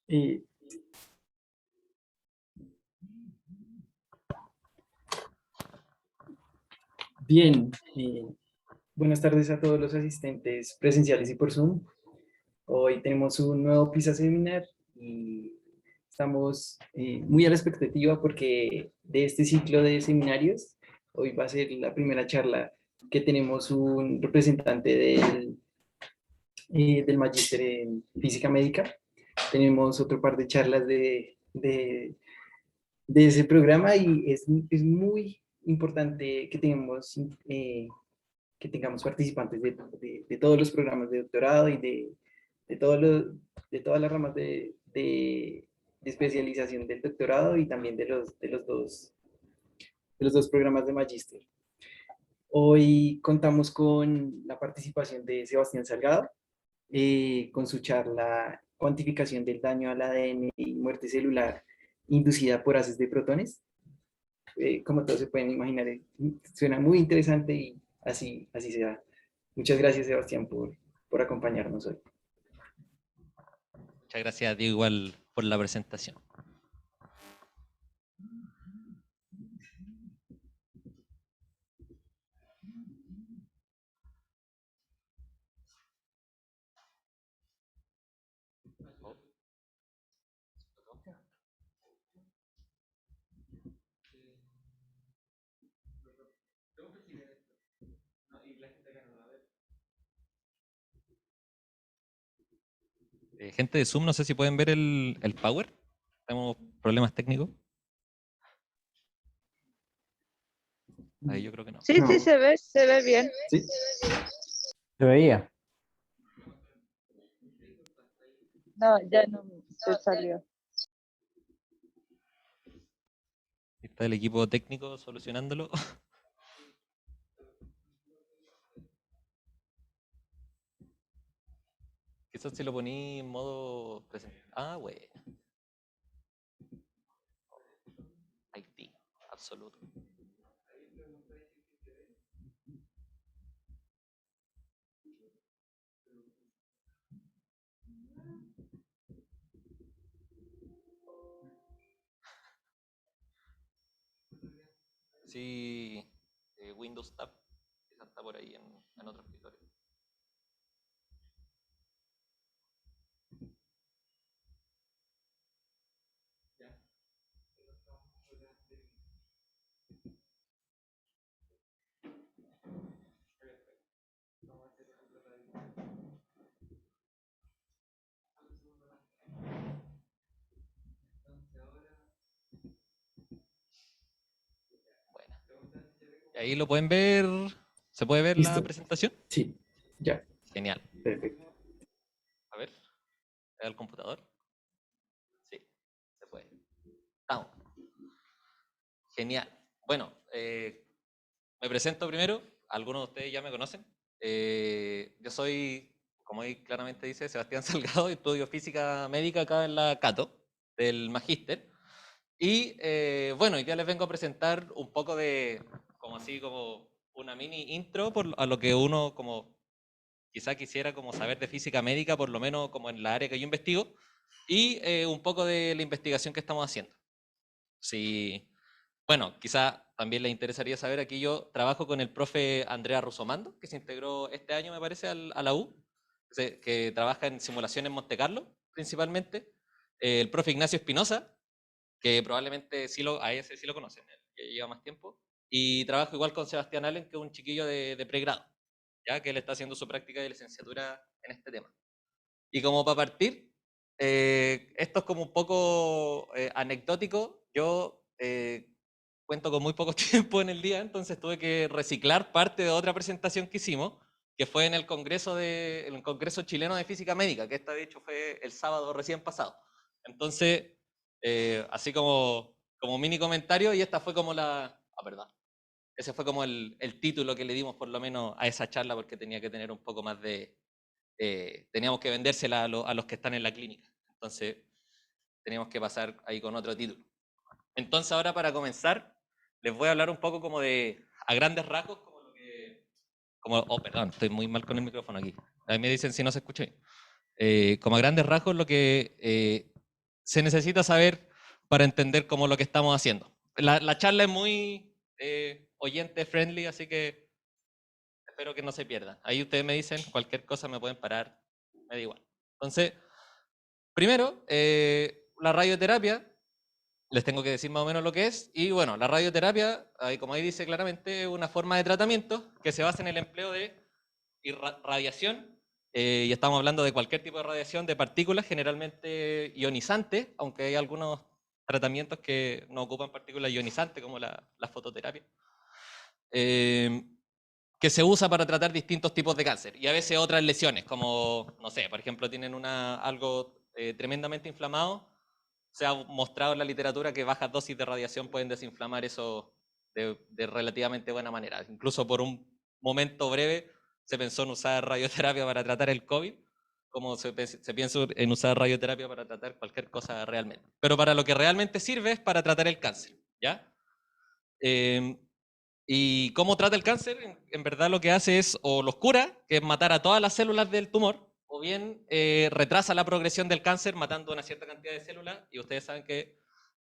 Eh, Bien, buenas tardes a todos los asistentes presenciales y por Zoom. Hoy tenemos un nuevo PISA Seminar y estamos muy a la expectativa porque de este ciclo de seminarios, hoy va a ser la primera charla que tenemos un representante del Magíster en Física Médica. Tenemos otro par de charlas de ese programa y es muy importante que tengamos participantes de todos los programas de doctorado y de, todos los, de todas las ramas de especialización del doctorado y también de los dos programas de magíster. Hoy contamos con la participación de Sebastián Salgado, con su charla Cuantificación del daño al ADN y muerte celular inducida por haces de protones. Como todos se pueden imaginar, suena muy interesante y así se da. Muchas gracias, Sebastián, por acompañarnos hoy. Muchas gracias, Diego, igual por la presentación. Gente de Zoom, no sé si pueden ver el Power. Tenemos problemas técnicos. Ahí yo creo que no. Sí, sí, se ve bien. ¿Sí? Se veía. No, ya no se salió. Está el equipo técnico solucionándolo. Quizás si lo poní en modo presente. Ah, bueno. Haití, absoluto. Sí, Windows Tab, quizás está por ahí en otro escritorio. Bueno. ¿Y ahí lo pueden ver? ¿Se puede ver ¿Listo? la presentación? Sí, ya. Genial. Perfecto. A ver, ¿es el computador? Sí, se puede. Estamos. Genial. Bueno, me presento primero. Algunos de ustedes ya me conocen. Yo soy, como ahí claramente dice, Sebastián Salgado, y estudio física médica acá en la Cato, del Magíster. Y bueno, hoy día les vengo a presentar un poco de, como así, como una mini intro a lo que uno como quizá quisiera como saber de física médica, por lo menos como en la área que yo investigo, y un poco de la investigación que estamos haciendo. Sí, bueno, quizá también les interesaría saber, aquí yo trabajo con el profe Andrea Rusomando, que se integró este año, me parece, a la U, que trabaja en simulación en Monte Carlo, principalmente. El profe Ignacio Espinosa, que probablemente a ese sí lo conocen, el que lleva más tiempo. Y trabajo igual con Sebastián Allen, que es un chiquillo de pregrado, ya que él está haciendo su práctica de licenciatura en este tema. Y como para partir, esto es como un poco anecdótico. Yo cuento con muy poco tiempo en el día, entonces tuve que reciclar parte de otra presentación que hicimos, que fue en el Congreso Chileno de Física Médica, que esta de hecho fue el sábado recién pasado. Entonces, así como mini comentario, y esta fue como verdad. Ese fue como el título que le dimos por lo menos a esa charla, porque tenía que tener un poco más teníamos que vendérsela a los que están en la clínica. Entonces, teníamos que pasar ahí con otro título. Entonces, ahora para comenzar, les voy a hablar un poco como a grandes rasgos, perdón, estoy muy mal con el micrófono aquí. Ahí me dicen si no se escucha bien. Como a grandes rasgos, lo que se necesita saber para entender cómo lo que estamos haciendo. La charla es muy oyente friendly, así que espero que no se pierdan. Ahí ustedes me dicen, cualquier cosa me pueden parar, me da igual. Entonces, primero, la radioterapia, les tengo que decir más o menos lo que es. Y bueno, la radioterapia, como ahí dice claramente, es una forma de tratamiento que se basa en el empleo de radiación. Y estamos hablando de cualquier tipo de radiación de partículas, generalmente ionizantes, aunque hay algunos tratamientos que no ocupan partículas ionizantes, como la fototerapia, que se usa para tratar distintos tipos de cáncer. Y a veces otras lesiones, como, no sé, por ejemplo, tienen algo tremendamente inflamado. Se ha mostrado en la literatura que bajas dosis de radiación pueden desinflamar eso de relativamente buena manera. Incluso por un momento breve se pensó en usar radioterapia para tratar el COVID, como se piensa en usar radioterapia para tratar cualquier cosa realmente. Pero para lo que realmente sirve es para tratar el cáncer, ¿ya? ¿Y cómo trata el cáncer? En verdad lo que hace es o los cura, que es matar a todas las células del tumor, o bien retrasa la progresión del cáncer matando una cierta cantidad de células, y ustedes saben que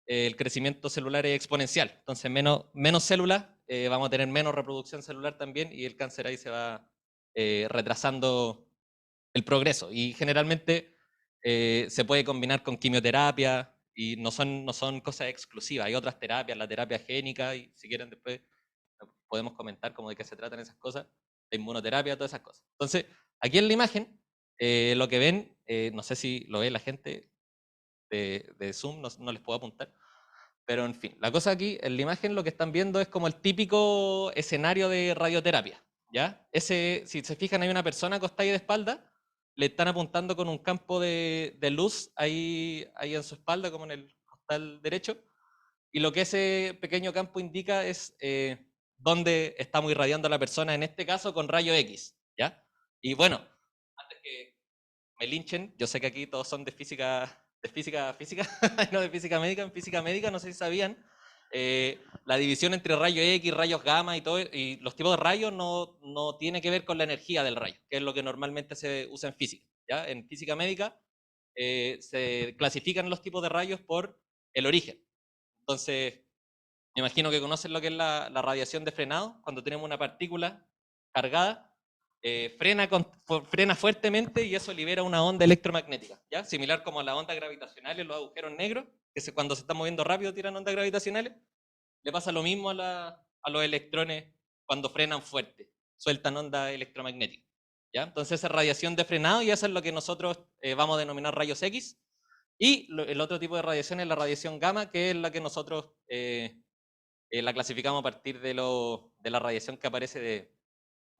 el crecimiento celular es exponencial, entonces menos células, vamos a tener menos reproducción celular también, y el cáncer ahí se va retrasando el progreso, y generalmente se puede combinar con quimioterapia, y no son cosas exclusivas, hay otras terapias, la terapia génica, y si quieren después podemos comentar cómo de qué se tratan esas cosas, la inmunoterapia, todas esas cosas. Entonces, aquí en la imagen, lo que ven, no sé si lo ve la gente de Zoom, no les puedo apuntar, pero en fin, la cosa aquí, en la imagen lo que están viendo es como el típico escenario de radioterapia, ¿ya? Si se fijan, hay una persona acostada ahí de espalda, le están apuntando con un campo de luz ahí en su espalda, como en el costal derecho, y lo que ese pequeño campo indica es dónde estamos irradiando a la persona, en este caso con rayo X, ¿ya? Y bueno, antes que me linchen, yo sé que aquí todos son de física, no de física médica. En física médica, no sé si sabían, la división entre rayos X, rayos gamma y los tipos de rayos no tiene que ver con la energía del rayo, que es lo que normalmente se usa en física, ¿ya? En física médica se clasifican los tipos de rayos por el origen. Entonces, me imagino que conocen lo que es la radiación de frenado. Cuando tenemos una partícula cargada, frena fuertemente y eso libera una onda electromagnética, ¿ya? Similar como a la onda gravitacional en los agujeros negros, que cuando se están moviendo rápido tiran ondas gravitacionales. Le pasa lo mismo a los electrones cuando frenan fuerte, sueltan onda electromagnética, ¿ya? Entonces esa radiación de frenado, y eso es lo que nosotros vamos a denominar rayos X. Y el otro tipo de radiación es la radiación gamma, que es la que nosotros la clasificamos a partir de la radiación que aparece de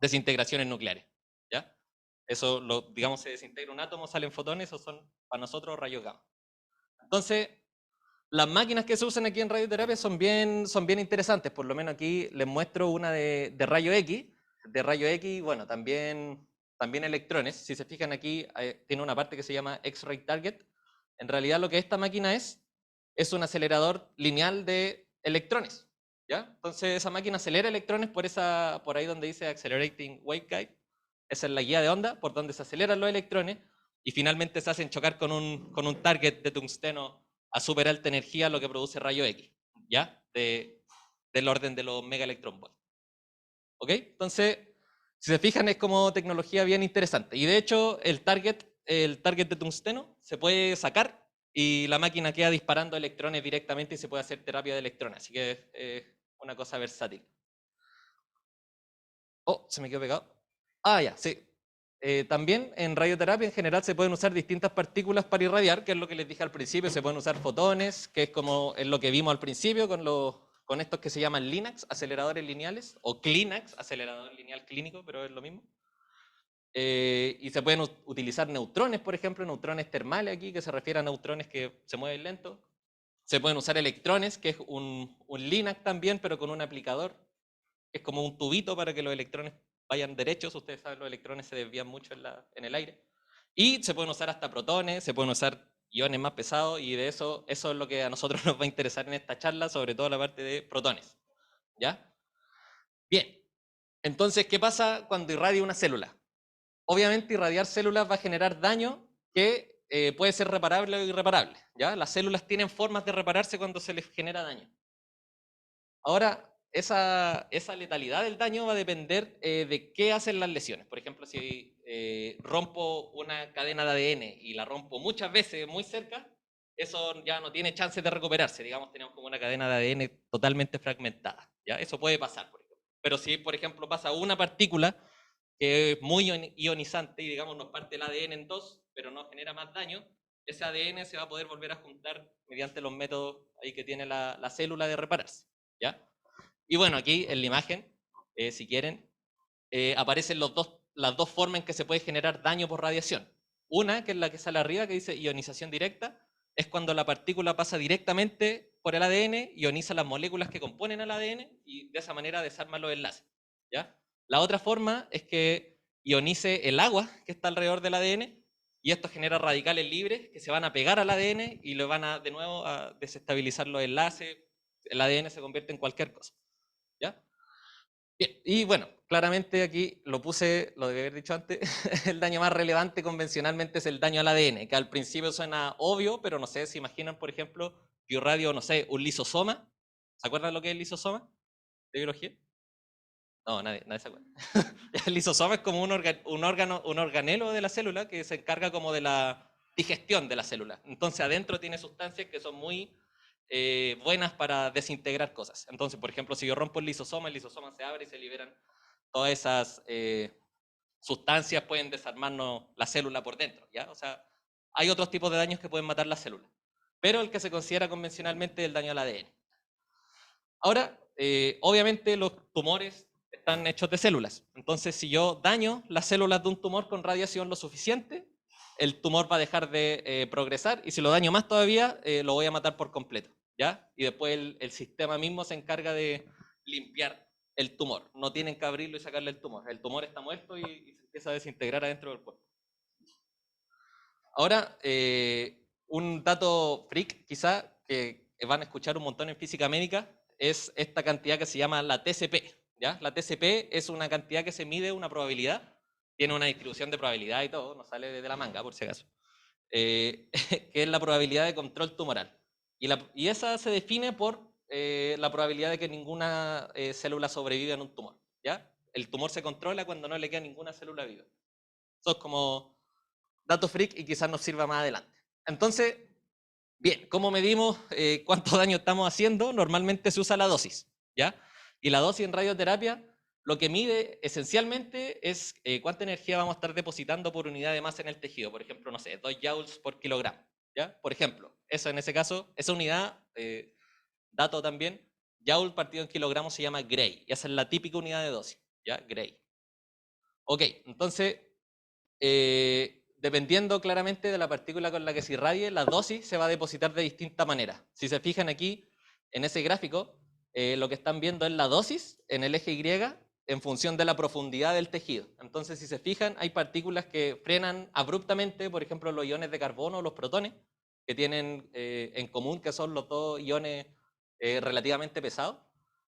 desintegraciones nucleares, ¿ya? Eso, digamos, se desintegra un átomo, salen fotones, esos son para nosotros rayos gamma. Entonces, las máquinas que se usan aquí en radioterapia son bien interesantes. Por lo menos aquí les muestro una de rayo X. De rayo X, bueno, también electrones. Si se fijan aquí, tiene una parte que se llama X-Ray Target. En realidad lo que esta máquina es un acelerador lineal de electrones, ¿ya? Entonces esa máquina acelera electrones por ahí donde dice Accelerating Waveguide. Esa es la guía de onda por donde se aceleran los electrones y finalmente se hacen chocar con un target de tungsteno a súper alta energía, lo que produce rayo X, ¿ya? Del orden de los megaelectronvolts. ¿Ok? Entonces, si se fijan, es como tecnología bien interesante. Y de hecho, el target de tungsteno se puede sacar y la máquina queda disparando electrones directamente y se puede hacer terapia de electrones. Así que es una cosa versátil. Oh, se me quedó pegado. Ah, ya, sí. También en radioterapia en general se pueden usar distintas partículas para irradiar, que es lo que les dije al principio. Se pueden usar fotones, que es lo que vimos al principio con estos que se llaman LINACs, aceleradores lineales, o CLINACs, acelerador lineal clínico, pero es lo mismo. Y se pueden utilizar neutrones, por ejemplo, neutrones termales aquí, que se refiere a neutrones que se mueven lento. Se pueden usar electrones, que es un LINAC también, pero con un aplicador. Es como un tubito para que los electrones vayan derechos. Ustedes saben, los electrones se desvían mucho en el aire. Y se pueden usar hasta protones, se pueden usar iones más pesados, y de eso es lo que a nosotros nos va a interesar en esta charla, sobre todo la parte de protones, ¿ya? Bien, entonces, ¿qué pasa cuando irradia una célula? Obviamente irradiar células va a generar daño que puede ser reparable o irreparable, ¿ya? Las células tienen formas de repararse cuando se les genera daño. Ahora, esa letalidad del daño va a depender de qué hacen las lesiones. Por ejemplo, si rompo una cadena de ADN y la rompo muchas veces muy cerca, eso ya no tiene chances de recuperarse. Digamos, tenemos como una cadena de ADN totalmente fragmentada, ¿ya? Eso puede pasar, por ejemplo. Pero si, por ejemplo, pasa una partícula que es muy ionizante y, digamos, nos parte el ADN en dos, pero no genera más daño, ese ADN se va a poder volver a juntar mediante los métodos ahí que tiene la célula de repararse, ¿ya? Y bueno, aquí en la imagen, si quieren, aparecen las dos formas en que se puede generar daño por radiación. Una, que es la que sale arriba, que dice ionización directa, es cuando la partícula pasa directamente por el ADN, ioniza las moléculas que componen el ADN y de esa manera desarma los enlaces, ¿ya? La otra forma es que ionice el agua que está alrededor del ADN y esto genera radicales libres que se van a pegar al ADN y lo van a, de nuevo, a desestabilizar los enlaces. El ADN se convierte en cualquier cosa, ¿ya? Bien, y bueno, claramente aquí lo puse, lo debí haber dicho antes, el daño más relevante convencionalmente es el daño al ADN, que al principio suena obvio, pero no sé, se imaginan, por ejemplo, yo radio, no sé, un lisosoma. ¿Se acuerdan lo que es el lisosoma de biología? No, nadie se acuerda. El lisosoma es como un organelo de la célula que se encarga como de la digestión de la célula. Entonces adentro tiene sustancias que son muy buenas para desintegrar cosas. Entonces, por ejemplo, si yo rompo el lisosoma se abre y se liberan todas esas sustancias, pueden desarmarnos la célula por dentro, ¿ya? O sea, hay otros tipos de daños que pueden matar la célula, pero el que se considera convencionalmente es el daño al ADN. Ahora, obviamente los tumores están hechos de células. Entonces, si yo daño las células de un tumor con radiación lo suficiente, el tumor va a dejar de progresar y si lo daño más todavía, lo voy a matar por completo, ¿ya? Y después el sistema mismo se encarga de limpiar el tumor. No tienen que abrirlo y sacarle el tumor. El tumor está muerto y se empieza a desintegrar adentro del cuerpo. Ahora, un dato freak quizá que van a escuchar un montón en física médica es esta cantidad que se llama la TCP, ¿ya? La TCP es una cantidad que se mide una probabilidad, tiene una distribución de probabilidad y todo, no sale de la manga por si acaso, que es la probabilidad de control tumoral. Y esa se define por la probabilidad de que ninguna célula sobreviva en un tumor, ¿ya? El tumor se controla cuando no le queda ninguna célula viva. Eso es como dato freak y quizás nos sirva más adelante. Entonces, bien, ¿cómo medimos cuánto daño estamos haciendo? Normalmente se usa la dosis, ¿ya? Y la dosis en radioterapia lo que mide esencialmente es cuánta energía vamos a estar depositando por unidad de masa en el tejido. Por ejemplo, no sé, 2 joules por kilogramo, ¿ya? Por ejemplo, eso en ese caso, esa unidad, dato también, joule partido en kilogramos se llama Gray, y esa es la típica unidad de dosis, ¿ya? Gray. Ok, entonces, dependiendo claramente de la partícula con la que se irradie, la dosis se va a depositar de distinta manera. Si se fijan aquí, en ese gráfico, lo que están viendo es la dosis en el eje Y en función de la profundidad del tejido. Entonces, si se fijan, hay partículas que frenan abruptamente, por ejemplo, los iones de carbono o los protones, que tienen en común que son los dos iones relativamente pesados,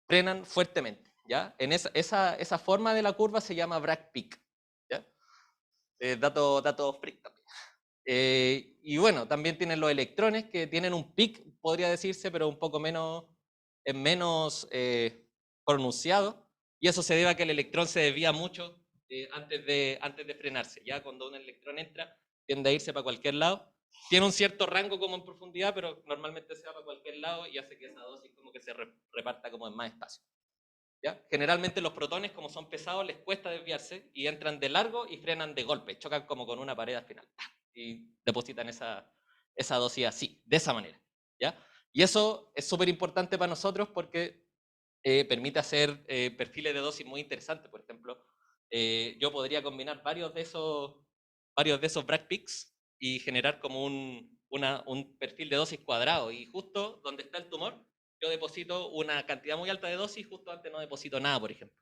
frenan fuertemente, ¿ya? En esa forma de la curva se llama Bragg peak, ¿ya? Dato freak también. Y bueno, también tienen los electrones que tienen un peak, podría decirse, pero un poco menos pronunciado, y eso se debe a que el electrón se desvía mucho antes de frenarse. Ya cuando un electrón entra, tiende a irse para cualquier lado. Tiene un cierto rango como en profundidad, pero normalmente se va para cualquier lado y hace que esa dosis como que se reparta como en más espacio. ¿Ya? Generalmente los protones, como son pesados, les cuesta desviarse y entran de largo y frenan de golpe, chocan como con una pared al final y depositan esa dosis así, de esa manera, ¿ya? Y eso es súper importante para nosotros porque permite hacer perfiles de dosis muy interesantes. Por ejemplo, yo podría combinar varios de esos Bragg peaks y generar como un perfil de dosis cuadrado, y justo donde está el tumor yo deposito una cantidad muy alta de dosis, justo antes no deposito nada, por ejemplo,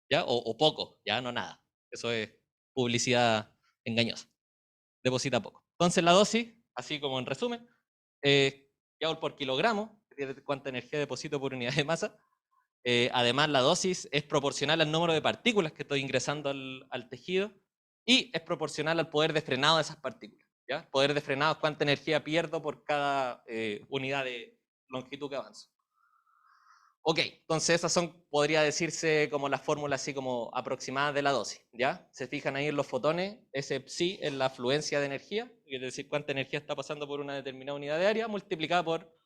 ¿ya? O poco, ya no nada. Eso es publicidad engañosa. Deposita poco. Entonces la dosis, así como en resumen, joule por kilogramo, cuánta energía deposito por unidad de masa. Además la dosis es proporcional al número de partículas que estoy ingresando al tejido y es proporcional al poder de frenado de esas partículas. ¿Ya? Poder de frenado es cuánta energía pierdo por cada unidad de longitud que avanzo. Ok, entonces esas son, podría decirse como las fórmulas así como aproximadas de la dosis, ¿ya? Se fijan ahí en los fotones, ese psi es la afluencia de energía, es decir, cuánta energía está pasando por una determinada unidad de área, multiplicada por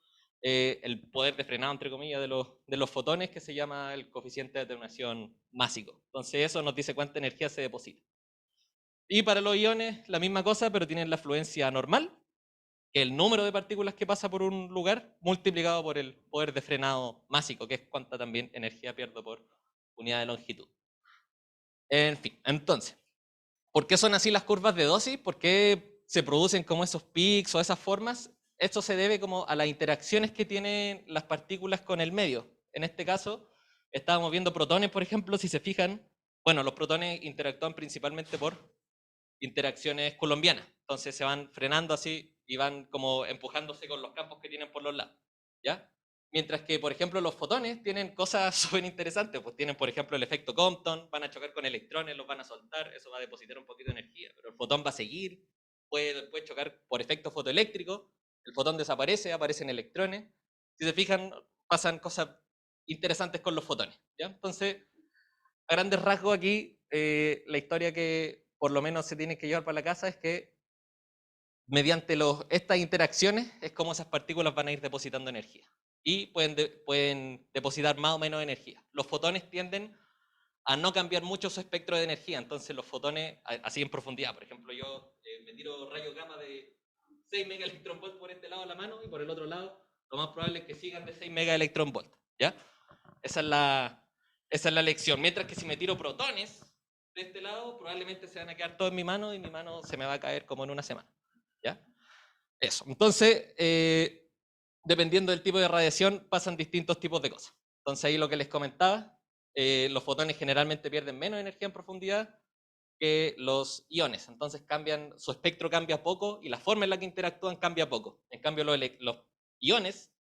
el poder de frenado, entre comillas, de los fotones, que se llama el coeficiente de atenuación másico. Entonces eso nos dice cuánta energía se deposita. Y para los iones, la misma cosa, pero tienen la afluencia normal, que el número de partículas que pasa por un lugar multiplicado por el poder de frenado másico, que es cuánta también energía pierdo por unidad de longitud. En fin, entonces, ¿por qué son así las curvas de dosis? ¿Por qué se producen como esos pics o esas formas? Esto se debe como a las interacciones que tienen las partículas con el medio. En este caso, estábamos viendo protones, por ejemplo, si se fijan, bueno, los protones interactúan principalmente por interacciones coulombianas. Entonces se van frenando así y van como empujándose con los campos que tienen por los lados, ¿ya? Mientras que, por ejemplo, los fotones tienen cosas súper interesantes, pues tienen, por ejemplo, el efecto Compton, van a chocar con electrones, los van a soltar, eso va a depositar un poquito de energía, pero el fotón va a seguir, puede chocar por efecto fotoeléctrico, el fotón desaparece, aparecen electrones. Si se fijan, pasan cosas interesantes con los fotones, ¿ya? Entonces, a grandes rasgos aquí, la historia que por lo menos se tiene que llevar para la casa es que mediante estas interacciones es como esas partículas van a ir depositando energía y pueden depositar más o menos energía. Los fotones tienden a no cambiar mucho su espectro de energía, entonces los fotones, así en profundidad, por ejemplo, yo me tiro rayos gamma de 6 megaelectronvolts por este lado de la mano y por el otro lado lo más probable es que sigan de 6 megaelectronvolts, ¿ya? Esa es la lección. Mientras que si me tiro protones de este lado, probablemente se van a quedar todos en mi mano y mi mano se me va a caer como en una semana, ¿ya? Eso. Entonces, dependiendo del tipo de radiación, pasan distintos tipos de cosas. Entonces, ahí lo que les comentaba, los fotones generalmente pierden menos energía en profundidad que los iones. Entonces, su espectro cambia poco y la forma en la que interactúan cambia poco. En cambio, los iones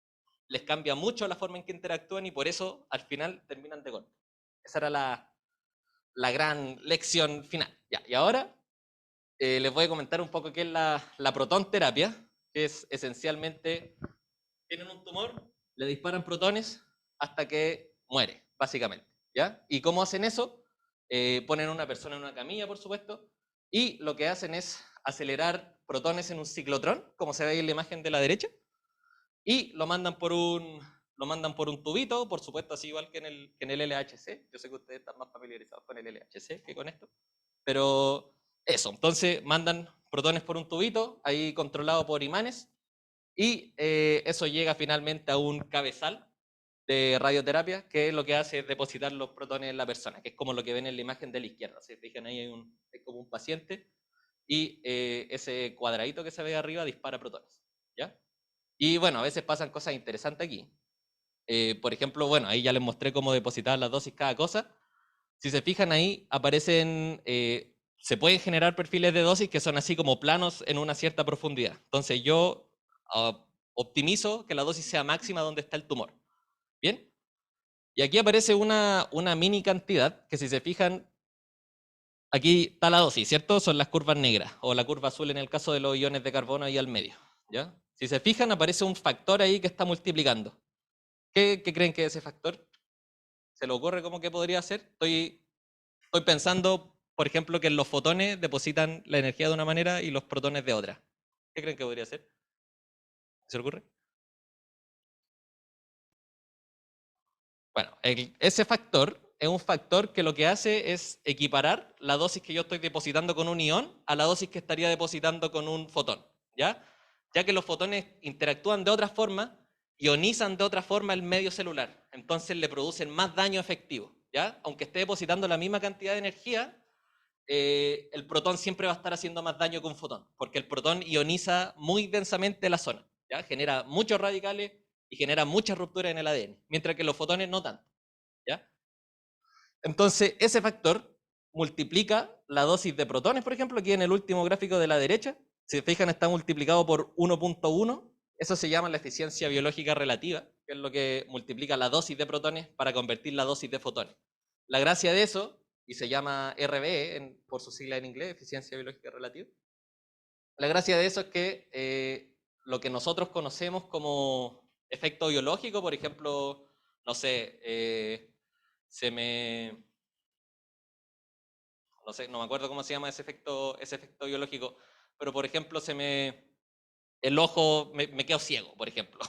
les cambia mucho la forma en que interactúan y por eso al final terminan de golpe. Esa era la gran lección final. Ya, y ahora les voy a comentar un poco qué es la protonterapia, que es esencialmente, tienen un tumor, le disparan protones hasta que muere, básicamente, ¿ya? ¿Y cómo hacen eso? Ponen a una persona en una camilla, por supuesto, y lo que hacen es acelerar protones en un ciclotrón, como se ve ahí en la imagen de la derecha, y lo mandan por un tubito, por supuesto, así igual que en el LHC. Yo sé que ustedes están más familiarizados con el LHC que con esto, pero eso, entonces mandan protones por un tubito, ahí controlado por imanes, y eso llega finalmente a un cabezal de radioterapia, que lo que hace es depositar los protones en la persona, que es como lo que ven en la imagen de la izquierda. Se fijan ahí, hay como un paciente, y ese cuadradito que se ve arriba dispara protones, ¿ya? Y bueno, a veces pasan cosas interesantes aquí. Por ejemplo, bueno, ahí ya les mostré cómo depositar las dosis cada cosa. Si se fijan ahí, aparecen, se pueden generar perfiles de dosis que son así como planos en una cierta profundidad. Entonces yo optimizo que la dosis sea máxima donde está el tumor. ¿Bien? Y aquí aparece una mini cantidad que si se fijan, aquí está la dosis, ¿cierto? Son las curvas negras, o la curva azul en el caso de los iones de carbono ahí al medio, ¿ya? Si se fijan, aparece un factor ahí que está multiplicando. ¿Qué creen que es ese factor? ¿Se le ocurre cómo que podría ser? Estoy pensando, por ejemplo, que los fotones depositan la energía de una manera y los protones de otra. ¿Qué creen que podría ser? ¿Se le ocurre? Bueno, ese factor es un factor que lo que hace es equiparar la dosis que yo estoy depositando con un ion a la dosis que estaría depositando con un fotón, ¿ya? Ya que los fotones interactúan de otra forma, ionizan de otra forma el medio celular, entonces le producen más daño efectivo, ¿ya? Aunque esté depositando la misma cantidad de energía, el protón siempre va a estar haciendo más daño que un fotón, porque el protón ioniza muy densamente la zona, ¿ya? Genera muchos radicales y genera muchas rupturas en el ADN, mientras que los fotones no tanto, ¿ya? Entonces, ese factor multiplica la dosis de protones, por ejemplo, aquí en el último gráfico de la derecha, si se fijan está multiplicado por 1.1, eso se llama la eficiencia biológica relativa, que es lo que multiplica la dosis de protones para convertir la dosis de fotones. La gracia de eso, y se llama RBE por su sigla en inglés, eficiencia biológica relativa, La gracia de eso es que lo que nosotros conocemos como efecto biológico, por ejemplo, no sé, no sé, no me acuerdo cómo se llama ese efecto biológico, pero por ejemplo el ojo me quedo ciego, por ejemplo.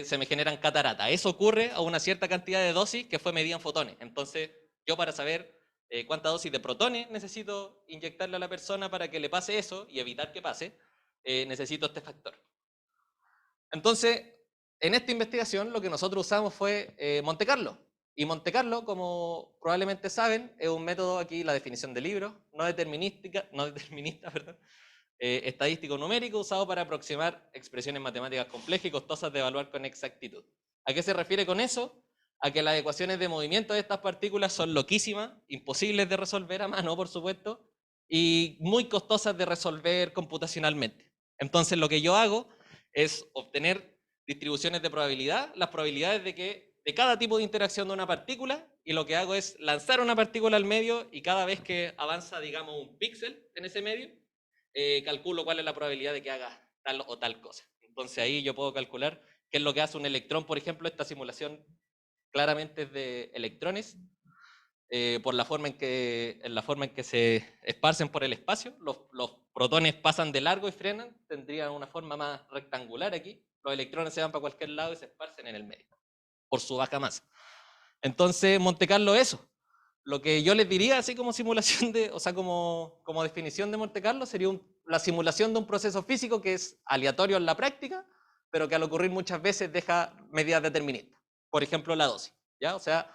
Se me generan cataratas. Eso ocurre a una cierta cantidad de dosis que fue medida en fotones. Entonces, yo para saber cuánta dosis de protones necesito inyectarle a la persona para que le pase eso y evitar que pase, necesito este factor. Entonces, en esta investigación lo que nosotros usamos fue Monte Carlo. Y Monte Carlo, como probablemente saben, es un método, aquí la definición del libro, no determinista, perdón, estadístico numérico usado para aproximar expresiones matemáticas complejas y costosas de evaluar con exactitud. ¿A qué se refiere con eso? A que las ecuaciones de movimiento de estas partículas son loquísimas, imposibles de resolver a mano, por supuesto, y muy costosas de resolver computacionalmente. Entonces lo que yo hago es obtener distribuciones de probabilidad, las probabilidades de cada tipo de interacción de una partícula, y lo que hago es lanzar una partícula al medio y cada vez que avanza, digamos, un píxel en ese medio, calculo cuál es la probabilidad de que haga tal o tal cosa. Entonces ahí yo puedo calcular qué es lo que hace un electrón, por ejemplo. Esta simulación claramente es de electrones, por la forma en que se esparcen por el espacio. Los protones pasan de largo y frenan, tendrían una forma más rectangular aquí. Los electrones se van para cualquier lado y se esparcen en el medio, por su baja masa. Entonces, Monte Carlo eso. Lo que yo les diría, así como simulación como definición de Monte Carlo, sería la simulación de un proceso físico que es aleatorio en la práctica, pero que al ocurrir muchas veces deja medidas deterministas. Por ejemplo, la dosis, ¿ya? O sea,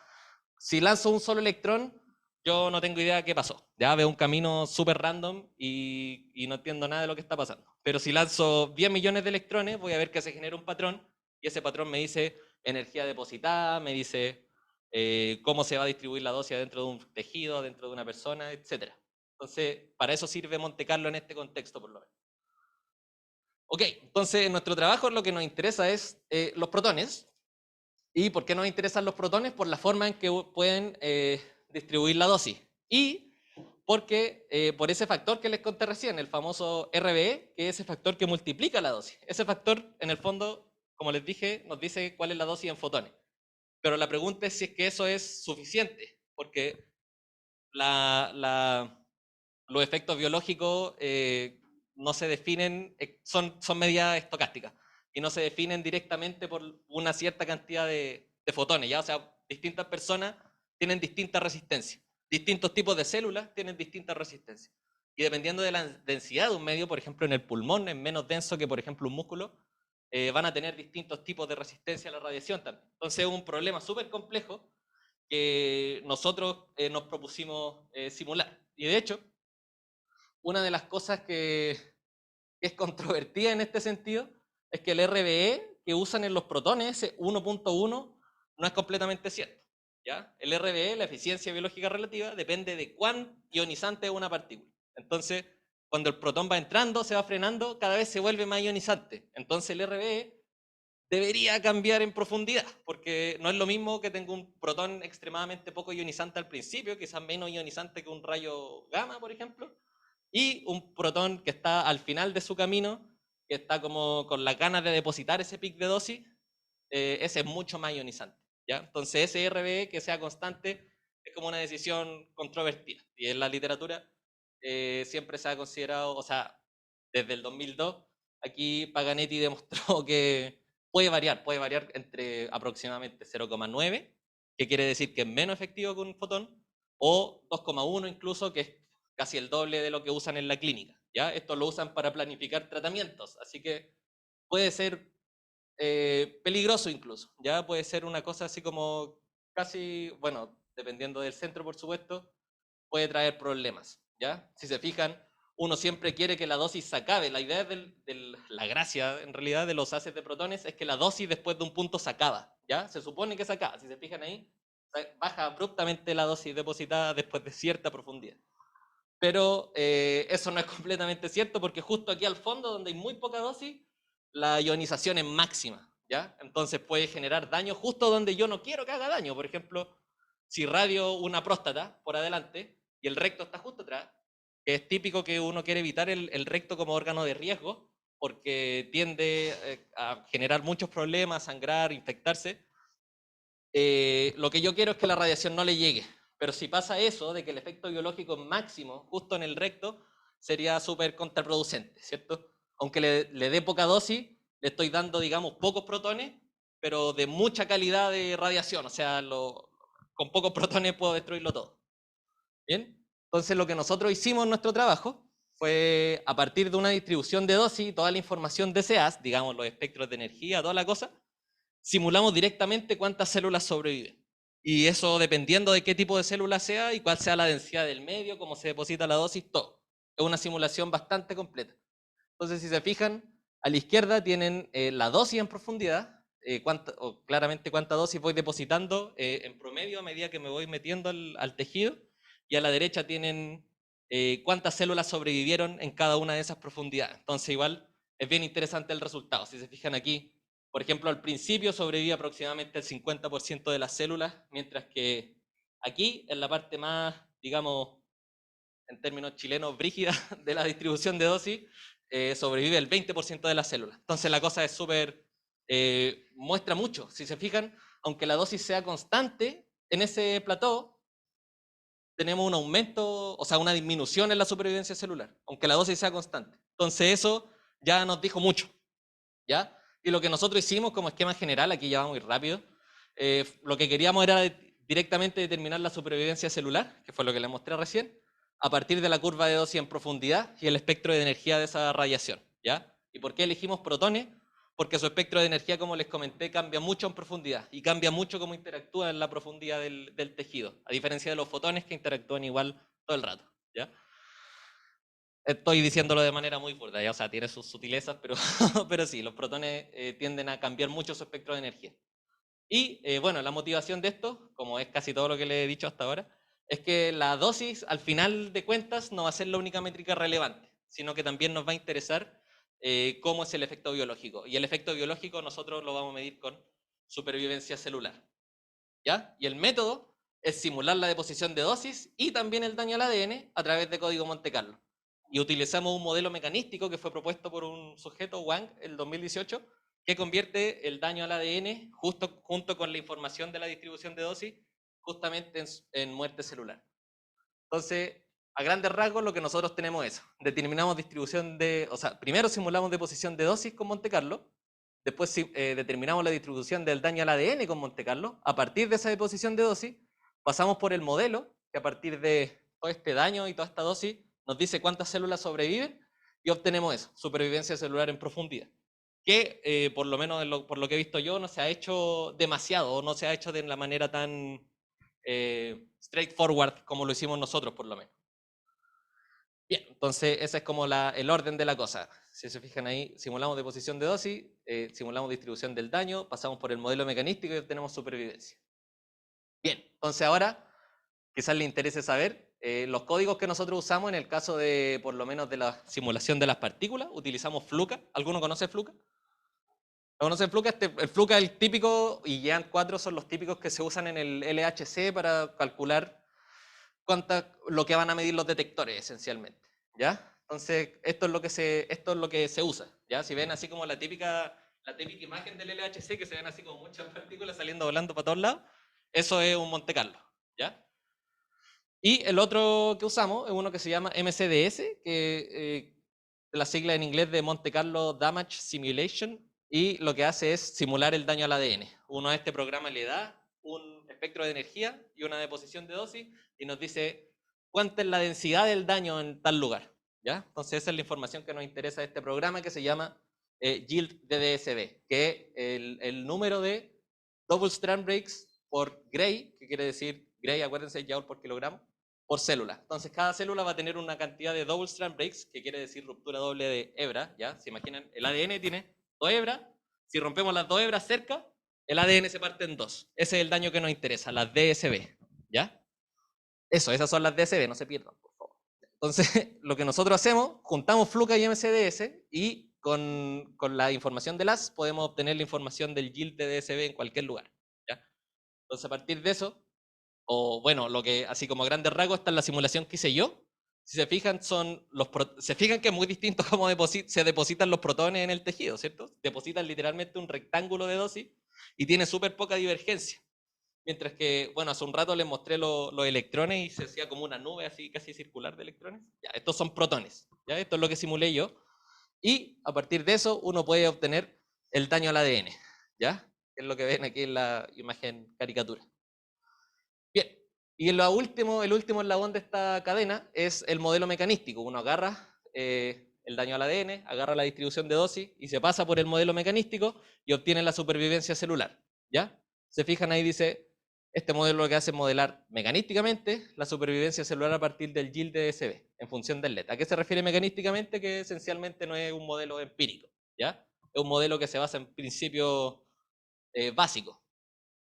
si lanzo un solo electrón, yo no tengo idea de qué pasó. Ya veo un camino súper random y no entiendo nada de lo que está pasando. Pero si lanzo 10 millones de electrones, voy a ver que se genera un patrón, y ese patrón me dice energía depositada, me dice cómo se va a distribuir la dosis dentro de un tejido, dentro de una persona, etc. Entonces, para eso sirve Monte Carlo en este contexto, por lo menos. Ok, entonces en nuestro trabajo lo que nos interesa es los protones. ¿Y por qué nos interesan los protones? Por la forma en que pueden distribuir la dosis. Y porque por ese factor que les conté recién, el famoso RBE, que es ese factor que multiplica la dosis. Ese factor, en el fondo, como les dije, nos dice cuál es la dosis en fotones. Pero la pregunta es si es que eso es suficiente, porque los efectos biológicos no se definen, son medidas estocásticas, y no se definen directamente por una cierta cantidad de fotones, ¿ya? O sea, distintas personas tienen distinta resistencia, distintos tipos de células tienen distintas resistencias, y dependiendo de la densidad de un medio, por ejemplo en el pulmón es menos denso que por ejemplo un músculo, van a tener distintos tipos de resistencia a la radiación también. Entonces es un problema súper complejo que nosotros nos propusimos simular. Y de hecho, una de las cosas que es controvertida en este sentido es que el RBE que usan en los protones, ese 1.1, no es completamente cierto, ¿ya? El RBE, la eficiencia biológica relativa, depende de cuán ionizante es una partícula. Entonces, cuando el protón va entrando, se va frenando, cada vez se vuelve más ionizante. Entonces el RBE debería cambiar en profundidad, porque no es lo mismo que tenga un protón extremadamente poco ionizante al principio, quizás menos ionizante que un rayo gamma, por ejemplo, y un protón que está al final de su camino, que está como con las ganas de depositar ese pic de dosis, ese es mucho más ionizante, ¿ya? Entonces ese RBE que sea constante es como una decisión controvertida, y en la literatura siempre se ha considerado, o sea, desde el 2002, aquí Paganetti demostró que puede variar entre aproximadamente 0,9, que quiere decir que es menos efectivo que un fotón, o 2,1 incluso, que es casi el doble de lo que usan en la clínica, ¿ya? Esto lo usan para planificar tratamientos, así que puede ser peligroso incluso, ¿ya? Puede ser una cosa así como casi, bueno, dependiendo del centro, por supuesto, puede traer problemas, ¿ya? Si se fijan, uno siempre quiere que la dosis se acabe. La idea la gracia, en realidad, de los haces de protones es que la dosis después de un punto se acaba, ¿ya? Se supone que se acaba. Si se fijan ahí, baja abruptamente la dosis depositada después de cierta profundidad. Pero eso no es completamente cierto, porque justo aquí al fondo, donde hay muy poca dosis, la ionización es máxima, ¿ya? Entonces puede generar daño justo donde yo no quiero que haga daño. Por ejemplo, si radio una próstata por adelante y el recto está justo atrás, que es típico que uno quiere evitar el recto como órgano de riesgo, porque tiende a generar muchos problemas, sangrar, infectarse. Lo que yo quiero es que la radiación no le llegue, pero si pasa eso, de que el efecto biológico es máximo justo en el recto, sería súper contraproducente, ¿cierto? Aunque le dé poca dosis, le estoy dando, digamos, pocos protones, pero de mucha calidad de radiación, o sea, con pocos protones puedo destruirlo todo. ¿Bien? Entonces lo que nosotros hicimos en nuestro trabajo fue, a partir de una distribución de dosis, toda la información de SEAS, digamos, los espectros de energía, toda la cosa, simulamos directamente cuántas células sobreviven. Y eso dependiendo de qué tipo de célula sea y cuál sea la densidad del medio, cómo se deposita la dosis, todo. Es una simulación bastante completa. Entonces, si se fijan, a la izquierda tienen la dosis en profundidad, claramente cuánta dosis voy depositando en promedio a medida que me voy metiendo al tejido, y a la derecha tienen cuántas células sobrevivieron en cada una de esas profundidades. Entonces, igual es bien interesante el resultado. Si se fijan aquí, por ejemplo, al principio sobrevive aproximadamente el 50% de las células, mientras que aquí, en la parte más, digamos, en términos chilenos, brígida de la distribución de dosis, sobrevive el 20% de las células. Entonces la cosa es súper, muestra mucho. Si se fijan, aunque la dosis sea constante, en ese plató tenemos un aumento, o sea, una disminución en la supervivencia celular, aunque la dosis sea constante. Entonces eso ya nos dijo mucho, ¿ya? Y lo que nosotros hicimos como esquema general, aquí ya va muy rápido, lo que queríamos era directamente determinar la supervivencia celular, que fue lo que les mostré recién, a partir de la curva de dosis en profundidad y el espectro de energía de esa radiación, ¿ya? ¿Y por qué elegimos protones? Porque su espectro de energía, como les comenté, cambia mucho en profundidad y cambia mucho cómo interactúa en la profundidad del tejido, a diferencia de los fotones que interactúan igual todo el rato, ¿ya? Estoy diciéndolo de manera muy burda, ¿ya? O sea, tiene sus sutilezas, pero, pero sí, los protones tienden a cambiar mucho su espectro de energía. Y bueno, la motivación de esto, como es casi todo lo que le he dicho hasta ahora, es que la dosis, al final de cuentas, no va a ser la única métrica relevante, sino que también nos va a interesar cómo es el efecto biológico. Y el efecto biológico nosotros lo vamos a medir con supervivencia celular, ¿ya? Y el método es simular la deposición de dosis y también el daño al ADN a través de código Monte Carlo. Y utilizamos un modelo mecanístico que fue propuesto por un sujeto, Wang, en el 2018, que convierte el daño al ADN junto con la información de la distribución de dosis justamente en muerte celular. Entonces, a grandes rasgos lo que nosotros tenemos es, determinamos distribución o sea, primero simulamos deposición de dosis con Monte Carlo, después determinamos la distribución del daño al ADN con Monte Carlo. A partir de esa deposición de dosis, pasamos por el modelo, que a partir de todo este daño y toda esta dosis, nos dice cuántas células sobreviven, y obtenemos eso, supervivencia celular en profundidad. Que por lo menos por lo que he visto yo, no se ha hecho demasiado, o no se ha hecho de la manera tan straightforward como lo hicimos nosotros, por lo menos. Bien, entonces ese es como el orden de la cosa. Si se fijan ahí, simulamos deposición de dosis, simulamos distribución del daño, pasamos por el modelo mecanístico y obtenemos supervivencia. Bien, entonces ahora quizás le interese saber los códigos que nosotros usamos en el caso de, por lo menos, de la simulación de las partículas. Utilizamos Fluka. ¿Alguno conoce Fluka? ¿Lo conocen Fluka? El Fluka es el típico, y GEANT 4 son los típicos que se usan en el LHC para calcular lo que van a medir los detectores, esencialmente, ¿ya? Entonces, esto es lo que se usa, ¿ya? Si ven así como la típica imagen del LHC, que se ven así como muchas partículas saliendo volando para todos lados, eso es un Monte Carlo, ¿ya? Y el otro que usamos es uno que se llama MCDS, que la sigla en inglés de Monte Carlo Damage Simulation, y lo que hace es simular el daño al ADN. Uno a este programa le da un espectro de energía y una deposición de dosis, y nos dice cuánta es la densidad del daño en tal lugar, ¿ya? Entonces esa es la información que nos interesa de este programa, que se llama Yield DDSB, que es el número de double strand breaks por Gray, que quiere decir, Gray, acuérdense, Joule por kilogramo, por célula. Entonces cada célula va a tener una cantidad de double strand breaks, que quiere decir ruptura doble de hebra, ¿ya? ¿Se imaginan? El ADN tiene 2 hebras, si rompemos las 2 hebras cerca, el ADN se parte en 2. Ese es el daño que nos interesa, las DSB, ¿ya? Esas son las DSB, no se pierdan, por favor. Entonces, lo que nosotros hacemos, juntamos Fluka y MCDS, y con la información de LAS podemos obtener la información del yield de DSB en cualquier lugar, ¿ya? Entonces, a partir de eso, o bueno, así como a grandes rasgos, esta es la simulación que hice yo, si se fijan, se fijan que es muy distinto cómo se depositan los protones en el tejido, ¿cierto? Depositan literalmente un rectángulo de dosis y tiene súper poca divergencia. Mientras que, bueno, hace un rato les mostré los electrones y se hacía como una nube así casi circular de electrones. Ya, estos son protones, ¿ya? Esto es lo que simulé yo. Y a partir de eso uno puede obtener el daño al ADN, ¿ya? Es lo que ven aquí en la imagen caricatura. Bien, y el último eslabón de esta cadena es el modelo mecanístico. Uno agarra el daño al ADN, agarra la distribución de dosis y se pasa por el modelo mecanístico y obtiene la supervivencia celular, ¿ya? Se fijan ahí dice, este modelo lo que hace es modelar mecanísticamente la supervivencia celular a partir del yield de DSB, en función del LED. ¿A qué se refiere mecanísticamente? Que esencialmente no es un modelo empírico, ¿ya? Es un modelo que se basa en principios básicos,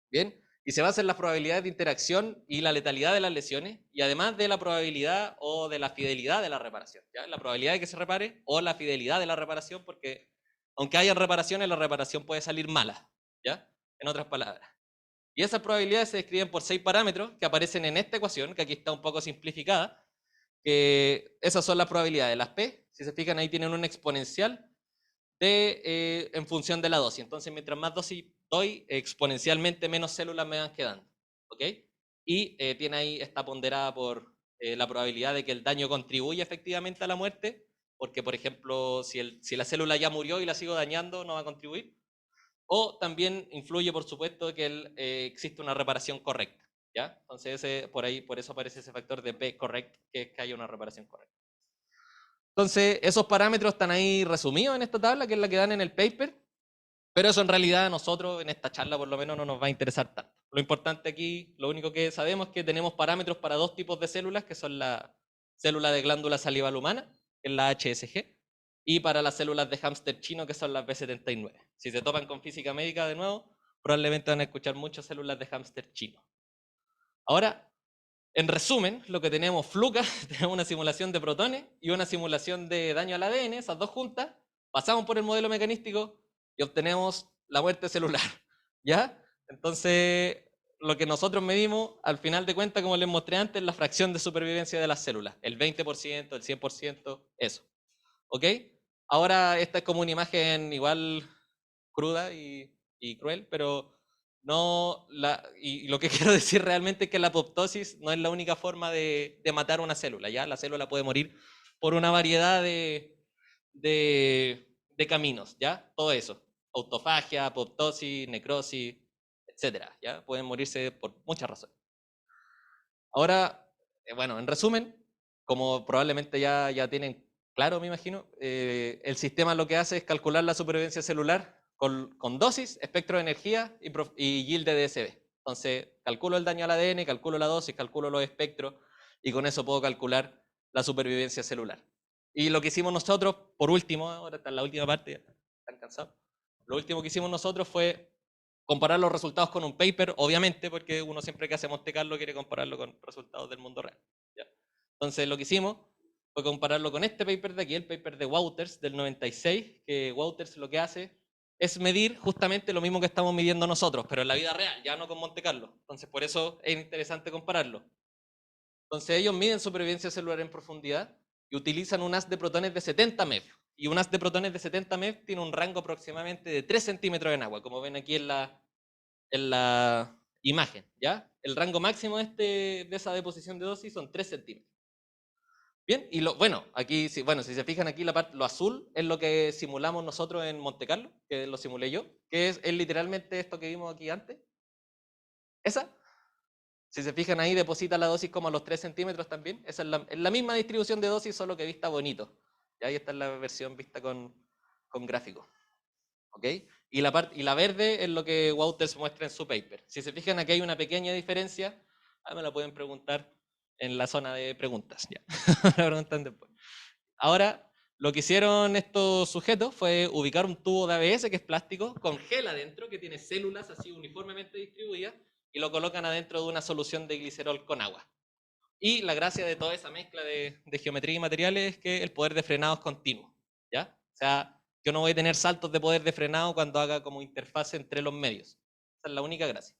¿bien? Y se basa en las probabilidades de interacción y la letalidad de las lesiones, y además de la probabilidad o de la fidelidad de la reparación, ¿ya? La probabilidad de que se repare o la fidelidad de la reparación, porque aunque haya reparaciones, la reparación puede salir mala, ¿ya? En otras palabras. Y esas probabilidades se describen por 6 parámetros que aparecen en esta ecuación, que aquí está un poco simplificada, que esas son las probabilidades. Las P, si se fijan ahí, tienen una exponencial en función de la dosis. Entonces, mientras más dosis doy, exponencialmente menos células me van quedando, ¿ok? Y tiene ahí, está ponderada por la probabilidad de que el daño contribuya efectivamente a la muerte, porque, por ejemplo, si la célula ya murió y la sigo dañando, no va a contribuir. O también influye, por supuesto, que existe una reparación correcta, ¿ya? Entonces, por eso aparece ese factor de P correct, que es que haya una reparación correcta. Entonces, esos parámetros están ahí resumidos en esta tabla, que es la que dan en el paper, pero eso en realidad a nosotros, en esta charla por lo menos, no nos va a interesar tanto. Lo importante aquí, lo único que sabemos es que tenemos parámetros para 2 tipos de células, que son la célula de glándula salival humana, que es la HSG, y para las células de hámster chino, que son las B79. Si se topan con física médica de nuevo, probablemente van a escuchar muchas células de hámster chino. Ahora, en resumen, lo que tenemos FLUCA, tenemos una simulación de protones y una simulación de daño al ADN, esas dos juntas, pasamos por el modelo mecanístico y obtenemos la muerte celular, ¿ya? Entonces, lo que nosotros medimos, al final de cuentas, como les mostré antes, es la fracción de supervivencia de las células, el 20%, el 100%, eso, ¿ok? Ahora, esta es como una imagen igual cruda y cruel, pero no y lo que quiero decir realmente es que la apoptosis no es la única forma de matar una célula, ¿ya? La célula puede morir por una variedad de caminos, ¿ya? Todo eso, autofagia, apoptosis, necrosis, etcétera, ¿ya? Pueden morirse por muchas razones. Ahora, bueno, en resumen, como probablemente ya tienen claro, me imagino, el sistema lo que hace es calcular la supervivencia celular con dosis, espectro de energía y yield de DSB. Entonces, calculo el daño al ADN, calculo la dosis, calculo los espectros, y con eso puedo calcular la supervivencia celular. Y lo que hicimos nosotros, por último, ahora está en la última parte, están cansados, lo último que hicimos nosotros fue comparar los resultados con un paper, obviamente, porque uno siempre que hace Monte Carlo quiere compararlo con resultados del mundo real, ¿ya? Entonces, lo que hicimos fue compararlo con este paper de aquí, el paper de Wouters del 96, que Wouters lo que hace es medir justamente lo mismo que estamos midiendo nosotros, pero en la vida real, ya no con Monte Carlo. Entonces, por eso es interesante compararlo. Entonces, ellos miden supervivencia celular en profundidad y utilizan un haz de protones de 70 MeV. Y un haz de protones de 70 MeV tiene un rango aproximadamente de 3 centímetros en agua, como ven aquí en la imagen, ¿ya? El rango máximo de esa deposición de dosis son 3 centímetros. Bien, y aquí, si se fijan aquí, lo azul es lo que simulamos nosotros en Monte Carlo, que lo simulé yo, que es literalmente esto que vimos aquí antes. Esa, si se fijan ahí, deposita la dosis como a los 3 centímetros también. Esa es la misma distribución de dosis, solo que vista bonito. Y ahí está la versión vista con gráfico. ¿Ok? Y la verde es lo que Wouters muestra en su paper. Si se fijan, aquí hay una pequeña diferencia. Me la pueden preguntar en la zona de preguntas. Ya. La preguntan después. Ahora, lo que hicieron estos sujetos fue ubicar un tubo de ABS, que es plástico, con gel adentro, que tiene células así uniformemente distribuidas, y lo colocan adentro de una solución de glicerol con agua. Y la gracia de toda esa mezcla de geometría y materiales es que el poder de frenado es continuo, ¿ya? O sea, yo no voy a tener saltos de poder de frenado cuando haga como interfaz entre los medios. Esa es la única gracia.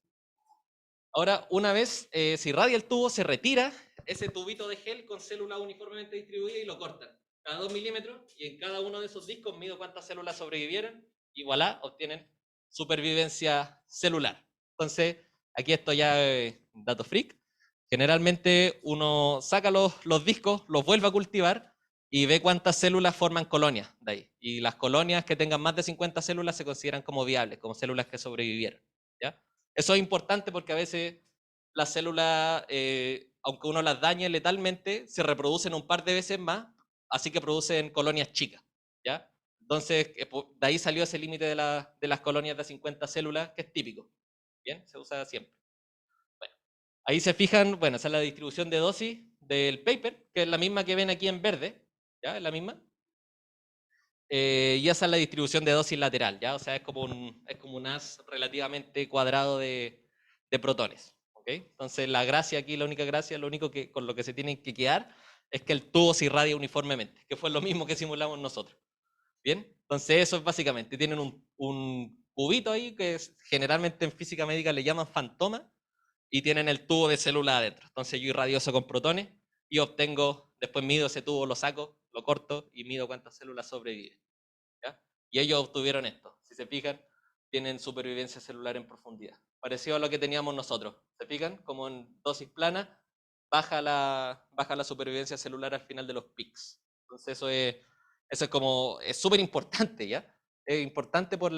Ahora, una vez se irradia el tubo, se retira ese tubito de gel con células uniformemente distribuidas y lo cortan cada 2 milímetros, y en cada uno de esos discos mido cuántas células sobrevivieron, y voilà, obtienen supervivencia celular. Entonces, aquí esto ya es dato freak. Generalmente uno saca los discos, los vuelve a cultivar y ve cuántas células forman colonias de ahí. Y las colonias que tengan más de 50 células se consideran como viables, como células que sobrevivieron, ¿ya? Eso es importante porque a veces las células, aunque uno las dañe letalmente, se reproducen un par de veces más, así que producen colonias chicas, ¿ya? Entonces, de ahí salió ese límite de las colonias de 50 células, que es típico, ¿bien? Se usa siempre. Bueno, ahí se fijan, bueno, esa es la distribución de dosis del paper, que es la misma que ven aquí en verde, ¿ya? Es la misma. Y esa es la distribución de dosis lateral, ¿ya? O sea, es como un haz relativamente cuadrado de protones, ¿ok? Entonces, la gracia aquí, la única gracia, lo único que con lo que se tienen que quedar es que el tubo se irradia uniformemente, que fue lo mismo que simulamos nosotros, ¿bien? Entonces, eso es básicamente, tienen un cubito ahí que generalmente en física médica le llaman fantoma, y tienen el tubo de célula adentro. Entonces, yo irradio eso con protones y obtengo, después mido ese tubo, lo saco, lo corto y mido cuántas células sobreviven, ¿ya? Y ellos obtuvieron esto. Si se fijan, tienen supervivencia celular en profundidad. Parecido a lo que teníamos nosotros. ¿Se fijan? Como en dosis plana, baja la supervivencia celular al final de los peaks. Entonces eso es como, es súper importante, ¿ya? Es importante por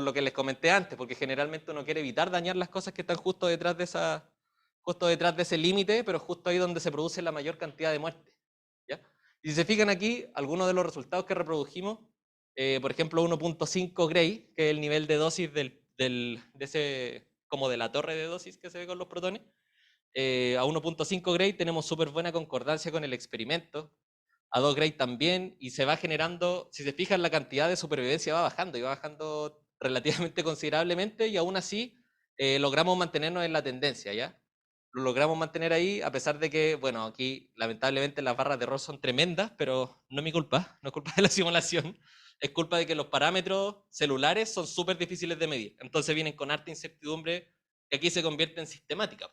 lo que les comenté antes, porque generalmente uno quiere evitar dañar las cosas que están justo detrás de ese límite, pero justo ahí donde se produce la mayor cantidad de muertes, ¿ya? Y si se fijan aquí, algunos de los resultados que reprodujimos, por ejemplo 1.5 Gray, que es el nivel de dosis de ese, como de la torre de dosis que se ve con los protones, a 1.5 Gray tenemos súper buena concordancia con el experimento, a 2 Gray también, y se va generando, si se fijan, la cantidad de supervivencia va bajando, y va bajando relativamente considerablemente, y aún así logramos mantenernos en la tendencia, ¿ya? Lo logramos mantener ahí, a pesar de que, bueno, aquí lamentablemente las barras de error son tremendas, pero no es mi culpa, no es culpa de la simulación, es culpa de que los parámetros celulares son súper difíciles de medir, entonces vienen con harta incertidumbre que aquí se convierte en sistemática.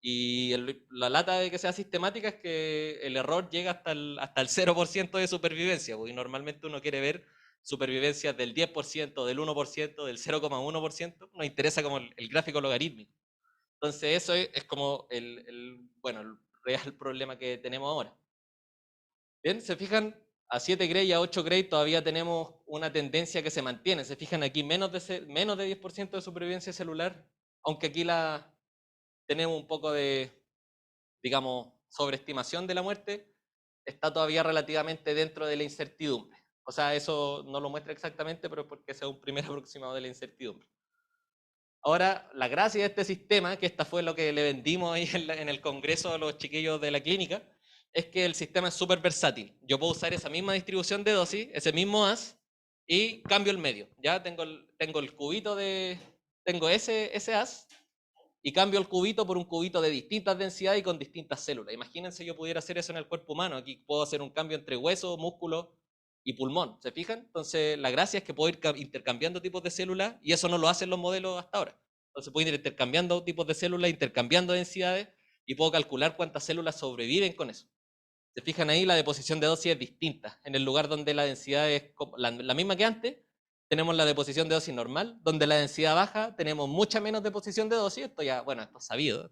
Y la lata de que sea sistemática es que el error llega hasta el 0% de supervivencia, porque normalmente uno quiere ver supervivencias del 10%, del 1%, del 0,1%, nos interesa como el gráfico logarítmico. Entonces eso es como bueno, el real problema que tenemos ahora. Bien, se fijan, a 7 Gray y a 8 Gray todavía tenemos una tendencia que se mantiene. Se fijan aquí menos de 10% de supervivencia celular, aunque aquí tenemos un poco de, digamos, sobreestimación de la muerte, está todavía relativamente dentro de la incertidumbre. O sea, eso no lo muestra exactamente, pero es porque sea un primer aproximado de la incertidumbre. Ahora, la gracia de este sistema, que esta fue lo que le vendimos ahí en el congreso a los chiquillos de la clínica, es que el sistema es súper versátil. Yo puedo usar esa misma distribución de dosis, ese mismo haz, y cambio el medio. Ya tengo el cubito tengo ese haz, y cambio el cubito por un cubito de distintas densidades y con distintas células. Imagínense yo pudiera hacer eso en el cuerpo humano. Aquí puedo hacer un cambio entre hueso, músculo y pulmón. ¿Se fijan? Entonces la gracia es que puedo ir intercambiando tipos de células, y eso no lo hacen los modelos hasta ahora. Entonces puedo ir intercambiando tipos de células, intercambiando densidades, y puedo calcular cuántas células sobreviven con eso. ¿Se fijan ahí? La deposición de dosis es distinta. En el lugar donde la densidad es la misma que antes, tenemos la deposición de dosis normal. Donde la densidad baja, tenemos mucha menos deposición de dosis. Esto ya, bueno, esto es sabido.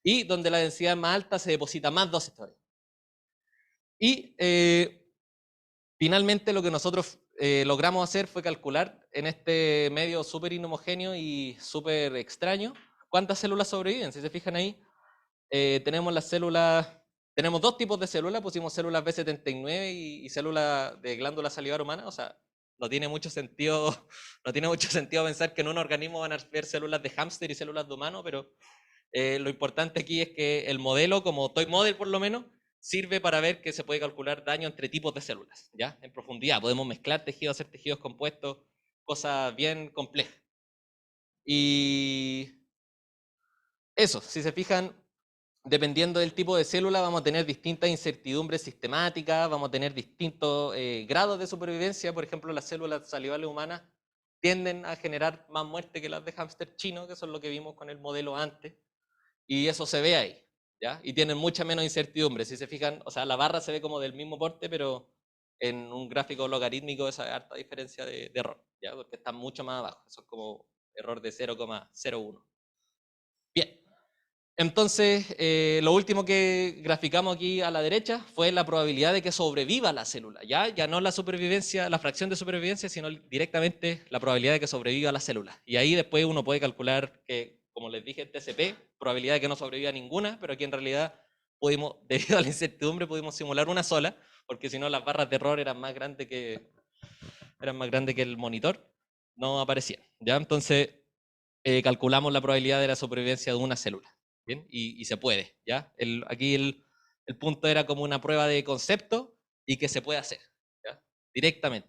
Y donde la densidad es más alta, se deposita más dosis todavía. Y finalmente lo que nosotros logramos hacer fue calcular en este medio súper inhomogéneo y súper extraño cuántas células sobreviven. Si se fijan ahí, tenemos las células, tenemos dos tipos de células, pusimos células B79 y células de glándula salivar humana. O sea, no tiene mucho sentido pensar que en un organismo van a haber células de hámster y células de humano, pero lo importante aquí es que el modelo, como toy model por lo menos, sirve para ver que se puede calcular daño entre tipos de células, ¿ya? En profundidad, podemos mezclar tejidos, hacer tejidos compuestos, cosas bien complejas. Y eso, si se fijan, dependiendo del tipo de célula vamos a tener distintas incertidumbres sistemáticas, vamos a tener distintos grados de supervivencia. Por ejemplo, las células salivales humanas tienden a generar más muerte que las de hámster chino, que son lo que vimos con el modelo antes. y eso se ve ahí, ¿ya? Y tienen mucha menos incertidumbre. Si se fijan, o sea, la barra se ve como del mismo porte, pero en un gráfico logarítmico esa es harta diferencia de error, ¿ya? Porque está mucho más abajo. Eso es como error de 0,01. Bien. Entonces, lo último que graficamos aquí a la derecha fue la probabilidad de que sobreviva la célula, ya no la supervivencia, la fracción de supervivencia, sino directamente la probabilidad de que sobreviva la célula. Y ahí después uno puede calcular que, como les dije, TCP, probabilidad de que no sobreviva ninguna, pero aquí en realidad pudimos, debido a la incertidumbre, pudimos simular una sola, porque si no las barras de error eran más grandes que el monitor, no aparecían, ¿ya? Entonces, calculamos la probabilidad de la supervivencia de una célula. ¿Bien? Y se puede, ¿ya? Aquí el punto era como una prueba de concepto y que se puede hacer, ¿ya? Directamente.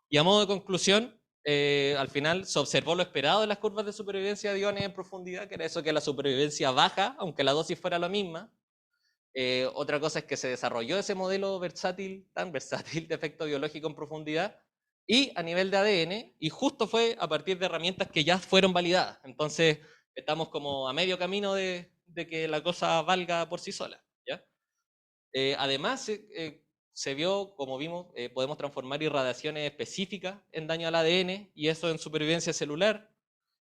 Y a modo de conclusión, al final se observó lo esperado de las curvas de supervivencia de iones en profundidad, que era eso, que la supervivencia baja, aunque la dosis fuera la misma. Otra cosa es que se desarrolló ese modelo versátil, tan versátil de efecto biológico en profundidad, y a nivel de ADN, y justo fue a partir de herramientas que ya fueron validadas. Entonces, estamos como a medio camino de que la cosa valga por sí sola, ¿ya? Además, se vio, como vimos, podemos transformar irradiaciones específicas en daño al ADN, y eso en supervivencia celular.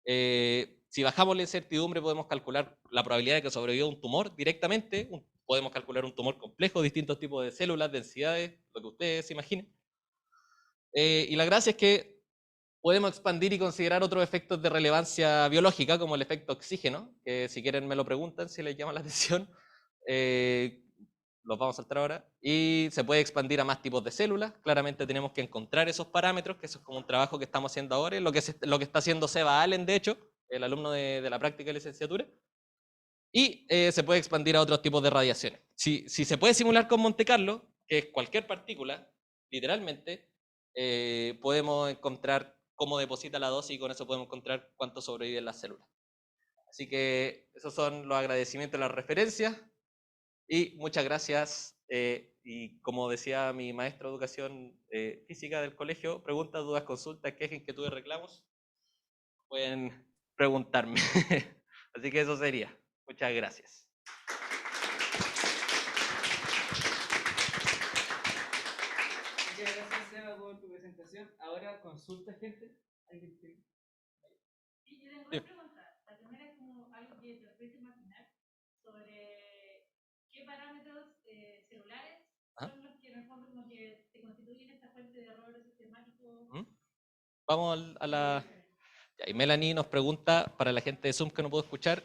Si bajamos la incertidumbre, podemos calcular la probabilidad de que sobreviva un tumor directamente. Podemos calcular un tumor complejo, distintos tipos de células, densidades, lo que ustedes se imaginen. Y la gracia es que podemos expandir y considerar otros efectos de relevancia biológica, como el efecto oxígeno, que si quieren me lo preguntan si les llama la atención. Los vamos a saltar ahora. Y se puede expandir a más tipos de células. Claramente tenemos que encontrar esos parámetros, que eso es como un trabajo que estamos haciendo ahora, lo que está haciendo Seba Allen, de hecho, el alumno de la práctica de licenciatura. Y se puede expandir a otros tipos de radiaciones. Si se puede simular con Monte Carlo, que es cualquier partícula, literalmente, podemos encontrar cómo deposita la dosis y con eso podemos encontrar cuánto sobrevive en las células. Así que esos son los agradecimientos, las referencias. Y muchas gracias. Y como decía mi maestro de educación física del colegio, preguntas, dudas, consultas, quejas, inquietudes, reclamos, pueden preguntarme. Así que eso sería. Muchas gracias. Muchas gracias, Seba, por tu presentación. Ahora consulta, gente. Sí, yo tengo dos preguntas. La primera es como algo que te puedes imaginar sobre qué parámetros celulares son los que en el fondo como que te constituyen esta fuente de error sistemático. Vamos a la... Y Melanie nos pregunta, para la gente de Zoom que no puedo escuchar,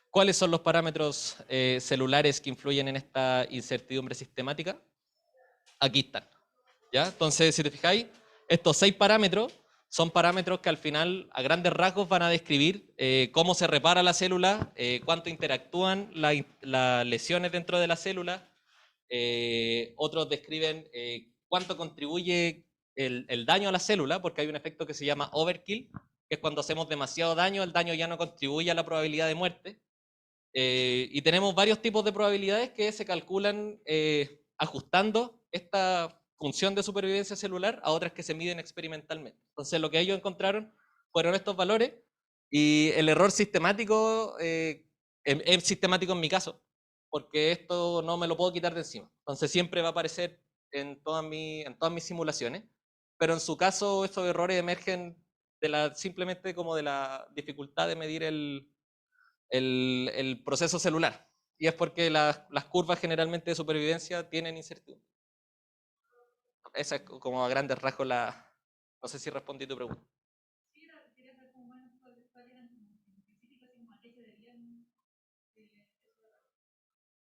¿cuáles son los parámetros celulares que influyen en esta incertidumbre sistemática? Aquí están, ¿ya? Entonces, si te fijáis, estos 6 parámetros son parámetros que al final, a grandes rasgos, van a describir cómo se repara la célula, cuánto interactúan las lesiones dentro de la célula. Otros describen cuánto contribuye el daño a la célula, porque hay un efecto que se llama overkill, que es cuando hacemos demasiado daño, el daño ya no contribuye a la probabilidad de muerte. Y tenemos varios tipos de probabilidades que se calculan ajustando esta función de supervivencia celular a otras que se miden experimentalmente. Entonces, lo que ellos encontraron fueron estos valores, y el error sistemático es sistemático en mi caso, porque esto no me lo puedo quitar de encima. Entonces, siempre va a aparecer en todas mis simulaciones, pero en su caso, estos errores emergen simplemente como de la dificultad de medir el proceso celular. Y es porque las curvas generalmente de supervivencia tienen incertidumbre. Esa es como a grandes rasgos la... No sé si respondí tu pregunta. Sí, quería saber cómo van cuáles eran específicos y a qué se debían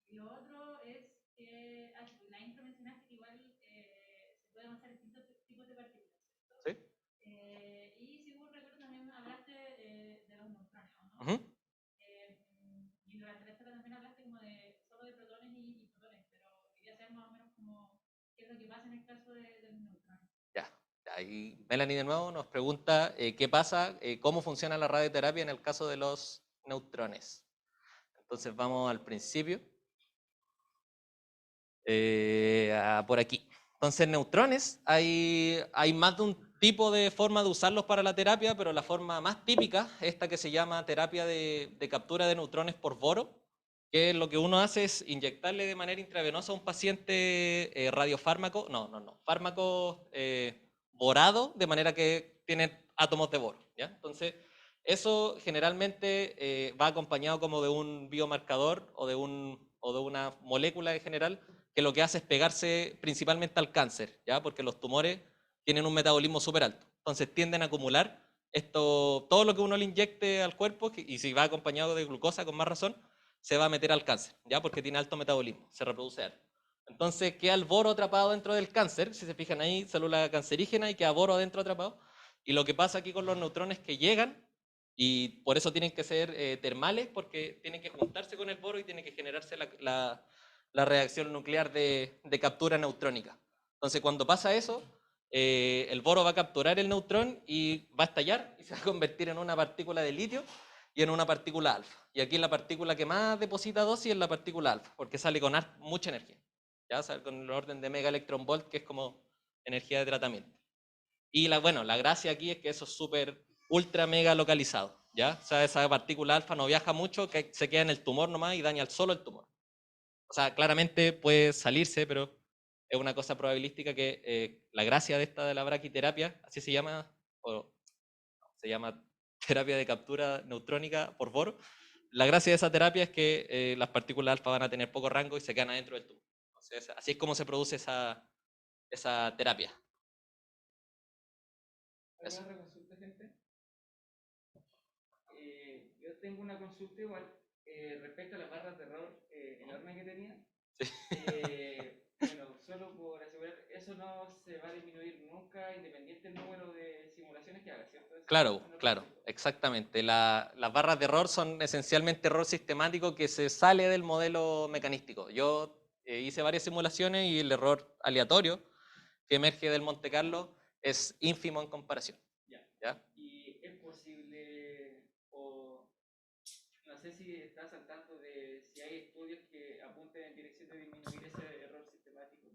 y lo otro es que la intro mencionaste que igual se pueden hacer distintos tipos de partículas, ¿cierto? Sí. Y según recuerdo también hablaste de los neutrones, ¿no? Y durante la charla también hablaste como solo de protones y fotones, pero quería saber más o menos como qué es lo que pasa en el caso de los neutrones. Ya. Ahí Melanie de nuevo nos pregunta qué pasa, cómo funciona la radioterapia en el caso de los neutrones. Entonces vamos al principio. Por aquí. Entonces, neutrones, hay más de un tipo de forma de usarlos para la terapia, pero la forma más típica es esta que se llama terapia de captura de neutrones por boro, que lo que uno hace es inyectarle de manera intravenosa a un paciente radiofármaco, fármaco borado, de manera que tiene átomos de boro, ¿ya? Entonces, eso generalmente va acompañado como de un biomarcador o de una molécula en general, que lo que hace es pegarse principalmente al cáncer, ¿ya? Porque los tumores tienen un metabolismo súper alto, entonces tienden a acumular todo lo que uno le inyecte al cuerpo, y si va acompañado de glucosa, con más razón, se va a meter al cáncer, ¿ya? Porque tiene alto metabolismo, se reproduce alto. Entonces queda el boro atrapado dentro del cáncer, si se fijan ahí, célula cancerígena, y queda boro adentro atrapado. Y lo que pasa aquí con los neutrones que llegan, y por eso tienen que ser termales, porque tienen que juntarse con el boro y tiene que generarse la reacción nuclear de captura neutrónica. Entonces cuando pasa eso, el boro va a capturar el neutrón y va a estallar y se va a convertir en una partícula de litio y en una partícula alfa. Y aquí la partícula que más deposita dosis es la partícula alfa, porque sale con mucha energía. ¿Ya? Sale con el orden de mega electron volt, que es como energía de tratamiento. Y la gracia aquí es que eso es súper ultra mega localizado. ¿Ya? O sea, esa partícula alfa no viaja mucho, que se queda en el tumor nomás y daña solo el tumor. O sea, claramente puede salirse, pero es una cosa probabilística que la gracia de la braquiterapia, así se llama, se llama terapia de captura neutrónica por boro. La gracia de esa terapia es que las partículas alfa van a tener poco rango y se quedan adentro del tubo. Entonces, así es como se produce esa terapia. ¿Alguna otra consulta, gente? Yo tengo una consulta igual respecto a las barras de error enorme que tenía. Sí. Bueno, solo por asegurar, eso no se va a disminuir nunca independiente del número de simulaciones que haga, ¿cierto? Claro, exactamente. Las barras de error son esencialmente error sistemático que se sale del modelo mecanístico. Yo hice varias simulaciones y el error aleatorio que emerge del Monte Carlo es ínfimo en comparación. ¿Ya? ¿Y es posible, o no sé si estás al tanto de si hay estudios que apunten en dirección de disminuir ese error sistemático?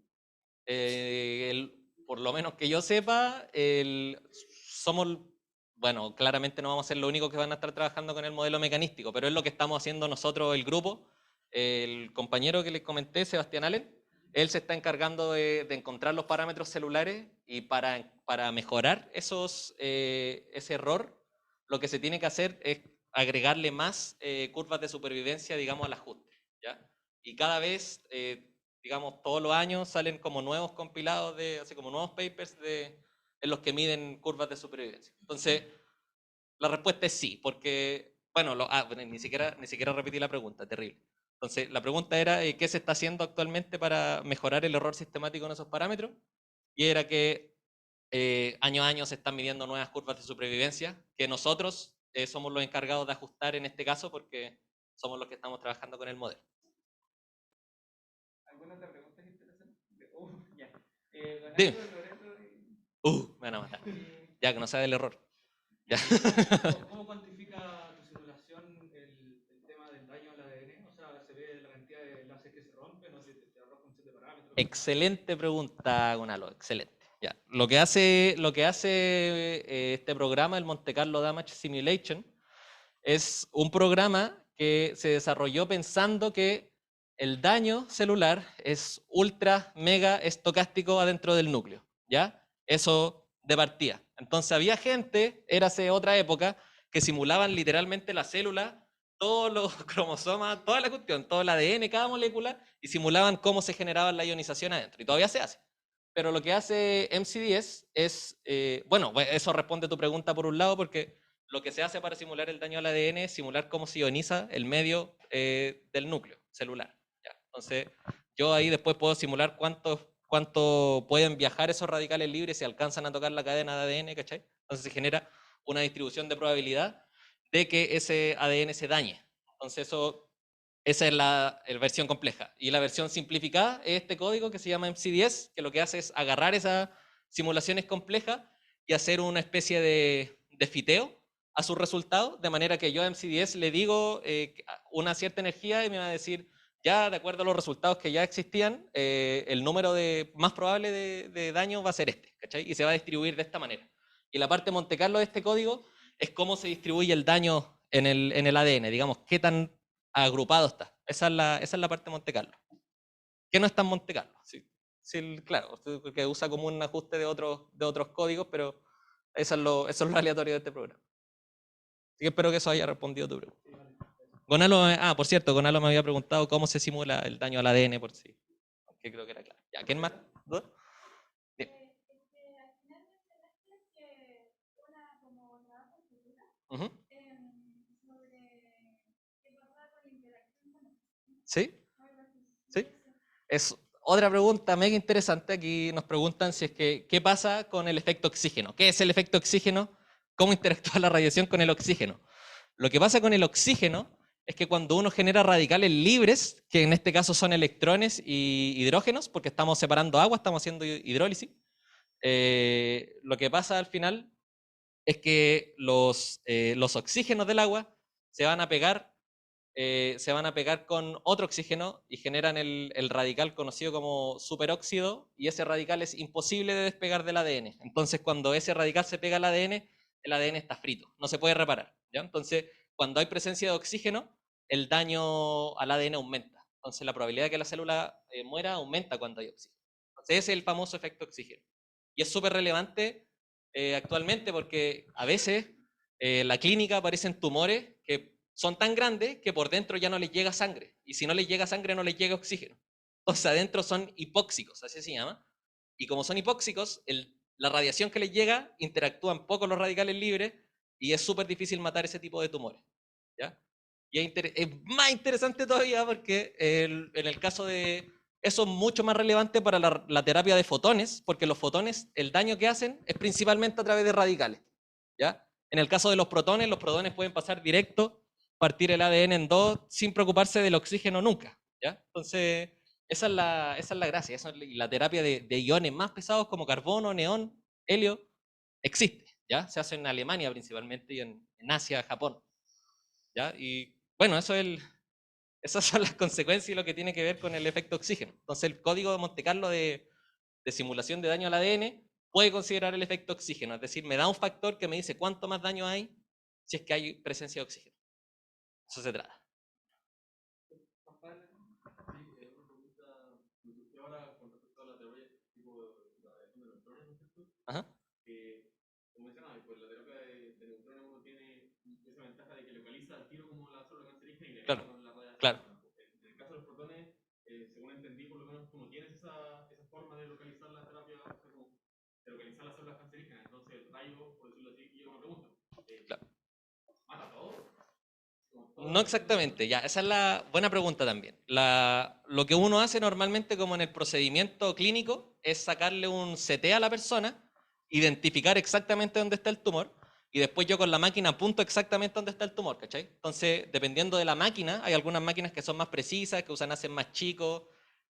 Por lo menos que yo sepa, bueno, claramente no vamos a ser los únicos que van a estar trabajando con el modelo mecanístico, pero es lo que estamos haciendo nosotros, el grupo. El compañero que les comenté, Sebastián Allen, él se está encargando de encontrar los parámetros celulares, y para mejorar ese error, lo que se tiene que hacer es agregarle más curvas de supervivencia, digamos, al ajuste, ¿ya? Y cada vez, digamos, todos los años salen como nuevos compilados, así como nuevos papers en los que miden curvas de supervivencia. Entonces, la respuesta es sí, porque, bueno, ni siquiera repetí la pregunta, terrible. Entonces, la pregunta era, ¿qué se está haciendo actualmente para mejorar el error sistemático en esos parámetros? Y era que año a año se están midiendo nuevas curvas de supervivencia, que nosotros somos los encargados de ajustar en este caso, porque somos los que estamos trabajando con el modelo. ¿Alguna otra pregunta interesante? Ya. Dime. Me van a matar. Ya, que no sabe el error. Ya. ¿Cómo cuantifica tu simulación el tema del daño al ADN? O sea, ¿se ve la cantidad de enlaces que se rompen o si te arroja un set de parámetros? Excelente pregunta, Gonalo, excelente. Ya. Lo que hace este programa, el Monte Carlo Damage Simulation, es un programa que se desarrolló pensando que el daño celular es ultra, mega estocástico adentro del núcleo, ¿ya? Eso de partida. Entonces había gente, érase otra época, que simulaban literalmente la célula, todos los cromosomas, toda la cuestión, todo el ADN, cada molécula, y simulaban cómo se generaba la ionización adentro. Y todavía se hace. Pero lo que hace MCDS es, bueno, eso responde a tu pregunta por un lado, porque lo que se hace para simular el daño al ADN es simular cómo se ioniza el medio del núcleo celular. ¿Ya? Entonces, yo ahí después puedo simular cuánto pueden viajar esos radicales libres si alcanzan a tocar la cadena de ADN, ¿cachai? Entonces se genera una distribución de probabilidad de que ese ADN se dañe. Entonces esa es la versión compleja. Y la versión simplificada es este código que se llama MC10, que lo que hace es agarrar esas simulaciones complejas y hacer una especie de fiteo a sus resultados, de manera que yo a MC10 le digo una cierta energía y me va a decir, ya de acuerdo a los resultados que ya existían, el número más probable de daño va a ser este, ¿cachai? Y se va a distribuir de esta manera. Y la parte Monte Carlo de este código es cómo se distribuye el daño en el ADN, digamos, qué tan agrupado está. Esa es la parte Monte Carlo. ¿Qué no está en Monte Carlo? Sí, claro, que usa como un ajuste de otros códigos, pero eso es lo aleatorio de este programa. Así que espero que eso haya respondido a tu pregunta. Gonalo, por cierto, Gonalo me había preguntado cómo se simula el daño al ADN por sí. Que creo que era claro. ¿Ya? ¿Quién más? ¿Duda? Bien. Al final mencionaste que una como trabajo futura Ujú. sobre qué pasaba con la interacción con los ¿Sí? ¿Sí? Es otra pregunta mega interesante. Aquí nos preguntan si es que, ¿qué pasa con el efecto oxígeno? ¿Qué es el efecto oxígeno? ¿Cómo interactúa la radiación con el oxígeno? Lo que pasa con el oxígeno es que cuando uno genera radicales libres, que en este caso son electrones y hidrógenos, porque estamos separando agua, estamos haciendo hidrólisis, lo que pasa al final es que los oxígenos del agua se van a pegar con otro oxígeno y generan el radical conocido como superóxido, y ese radical es imposible de despegar del ADN. Entonces, cuando ese radical se pega al ADN, el ADN está frito, no se puede reparar, ¿ya? Entonces, cuando hay presencia de oxígeno, el daño al ADN aumenta. Entonces, la probabilidad de que la célula muera aumenta cuando hay oxígeno. Entonces, ese es el famoso efecto oxígeno. Y es súper relevante actualmente porque a veces la clínica aparecen tumores que son tan grandes que por dentro ya no les llega sangre. Y si no les llega sangre, no les llega oxígeno. O sea, adentro son hipóxicos, así se llama. Y como son hipóxicos, la radiación que les llega interactúan poco los radicales libres y es súper difícil matar ese tipo de tumores. ¿Ya? Y es más interesante todavía porque en el caso de... Eso es mucho más relevante para la terapia de fotones, porque los fotones, el daño que hacen es principalmente a través de radicales. ¿Ya? En el caso de los protones pueden pasar directo, partir el ADN en dos, sin preocuparse del oxígeno nunca. ¿Ya? Entonces, esa es la gracia. La terapia de iones más pesados como carbono, neón, helio, existe. ¿Ya? Se hace en Alemania principalmente y en Asia, Japón. ¿Ya? Y bueno, esas son las consecuencias y lo que tiene que ver con el efecto oxígeno. Entonces, el código de Monte Carlo de simulación de daño al ADN puede considerar el efecto oxígeno, es decir, me da un factor que me dice cuánto más daño hay si es que hay presencia de oxígeno. Eso se trata. Ajá. Como mencionaba, pues la terapia de neutrones uno tiene esa ventaja de que localiza al tiro como la célula cancerígena y le Claro, con la radiación. claro. En el caso de los protones, según entendí, por lo menos tú no tienes esa forma de localizar la terapia, o sea, como de localizar las células cancerígenas. Entonces, el rayo, por decirlo así, y una pregunta. Claro. ¿Mata todo? No exactamente, ya, esa es la buena pregunta también. Lo que uno hace normalmente como en el procedimiento clínico es sacarle un CT a la persona, identificar exactamente dónde está el tumor y después yo con la máquina apunto exactamente dónde está el tumor, ¿cachai? Entonces, dependiendo de la máquina, hay algunas máquinas que son más precisas, que usan haces más chicos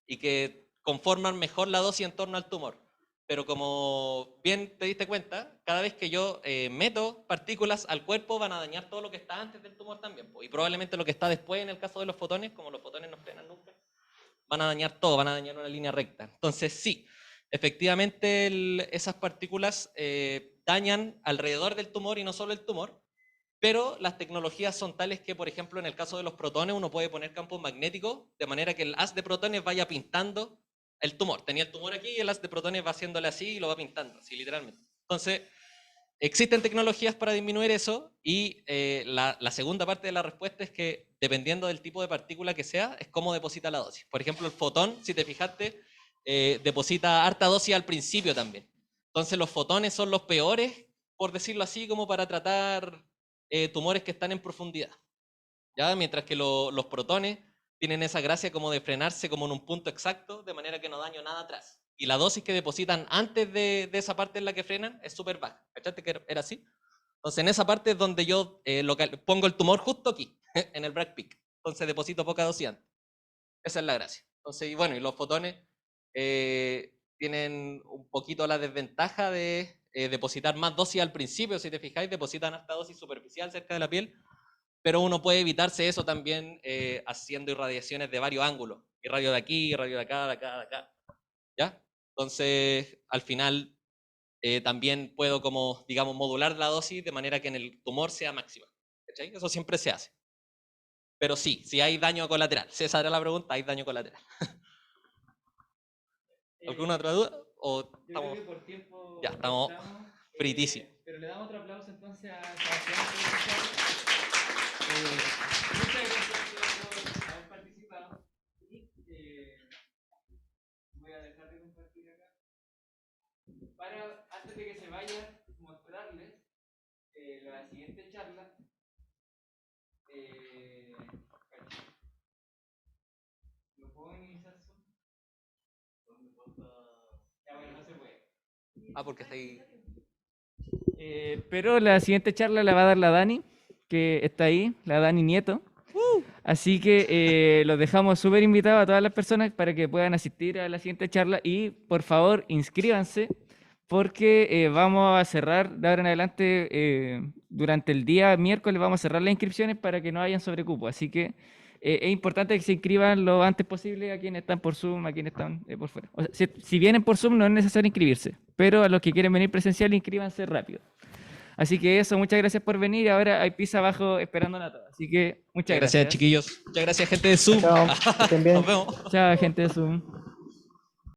y que conforman mejor la dosis en torno al tumor. Pero como bien te diste cuenta, cada vez que yo meto partículas al cuerpo van a dañar todo lo que está antes del tumor también. Y probablemente lo que está después en el caso de los fotones, como los fotones no frenan nunca, van a dañar todo, van a dañar una línea recta. Entonces sí, efectivamente esas partículas dañan alrededor del tumor y no solo el tumor, pero las tecnologías son tales que, por ejemplo, en el caso de los protones uno puede poner campos magnéticos de manera que el haz de protones vaya pintando el tumor. Tenía el tumor aquí y el haz de protones va haciéndole así y lo va pintando, así literalmente. Entonces, existen tecnologías para disminuir eso y la segunda parte de la respuesta es que dependiendo del tipo de partícula que sea, es cómo deposita la dosis. Por ejemplo, el fotón, si te fijaste, deposita harta dosis al principio también. Entonces los fotones son los peores, por decirlo así, como para tratar tumores que están en profundidad. ¿Ya? Mientras que los protones tienen esa gracia como de frenarse como en un punto exacto, de manera que no daño nada atrás. Y la dosis que depositan antes de esa parte en la que frenan es súper baja. ¿Cachaste que era así? Entonces en esa parte es donde yo pongo el tumor justo aquí, en el bragg peak. Entonces deposito poca dosis antes. Esa es la gracia. Entonces, y bueno, y los fotones tienen un poquito la desventaja de depositar más dosis al principio. Si te fijáis, depositan hasta dosis superficial cerca de la piel, pero uno puede evitarse eso también haciendo irradiaciones de varios ángulos. Irradio de aquí, irradio de acá, de acá, de acá. ¿Ya? Entonces, al final, también puedo como, digamos, modular la dosis de manera que en el tumor sea máxima. ¿Cachai? Eso siempre se hace. Pero sí, si hay daño colateral. Si esa era la pregunta, hay daño colateral. ¿Alguna otra duda? ¿O Yo estamos... creo que por tiempo Ya, estamos fritísimos. pero le damos otro aplauso entonces a Sebastián muchas gracias por haber participado. Y voy a dejar de compartir acá. Para, antes de que se vaya, mostrarles la siguiente charla. ¿Lo puedo iniciar? Ya, bueno, no se puede. Ah, porque está ahí. Pero la siguiente charla la va a dar la Dani, que está ahí, la Dani Nieto. Así que los dejamos súper invitados a todas las personas para que puedan asistir a la siguiente charla y por favor inscríbanse porque vamos a cerrar de ahora en adelante, durante el día miércoles vamos a cerrar las inscripciones para que no hayan sobrecupo. Así que es importante que se inscriban lo antes posible a quienes están por Zoom, a quienes están por fuera. O sea, si vienen por Zoom no es necesario inscribirse, pero a los que quieren venir presencial inscríbanse rápido. Así que eso, muchas gracias por venir. Ahora hay pizza abajo esperándonos a todos. Así que muchas gracias. Gracias, chiquillos. Muchas gracias, gente de Zoom. Chao, que estén bien. Nos vemos. Chao, gente de Zoom.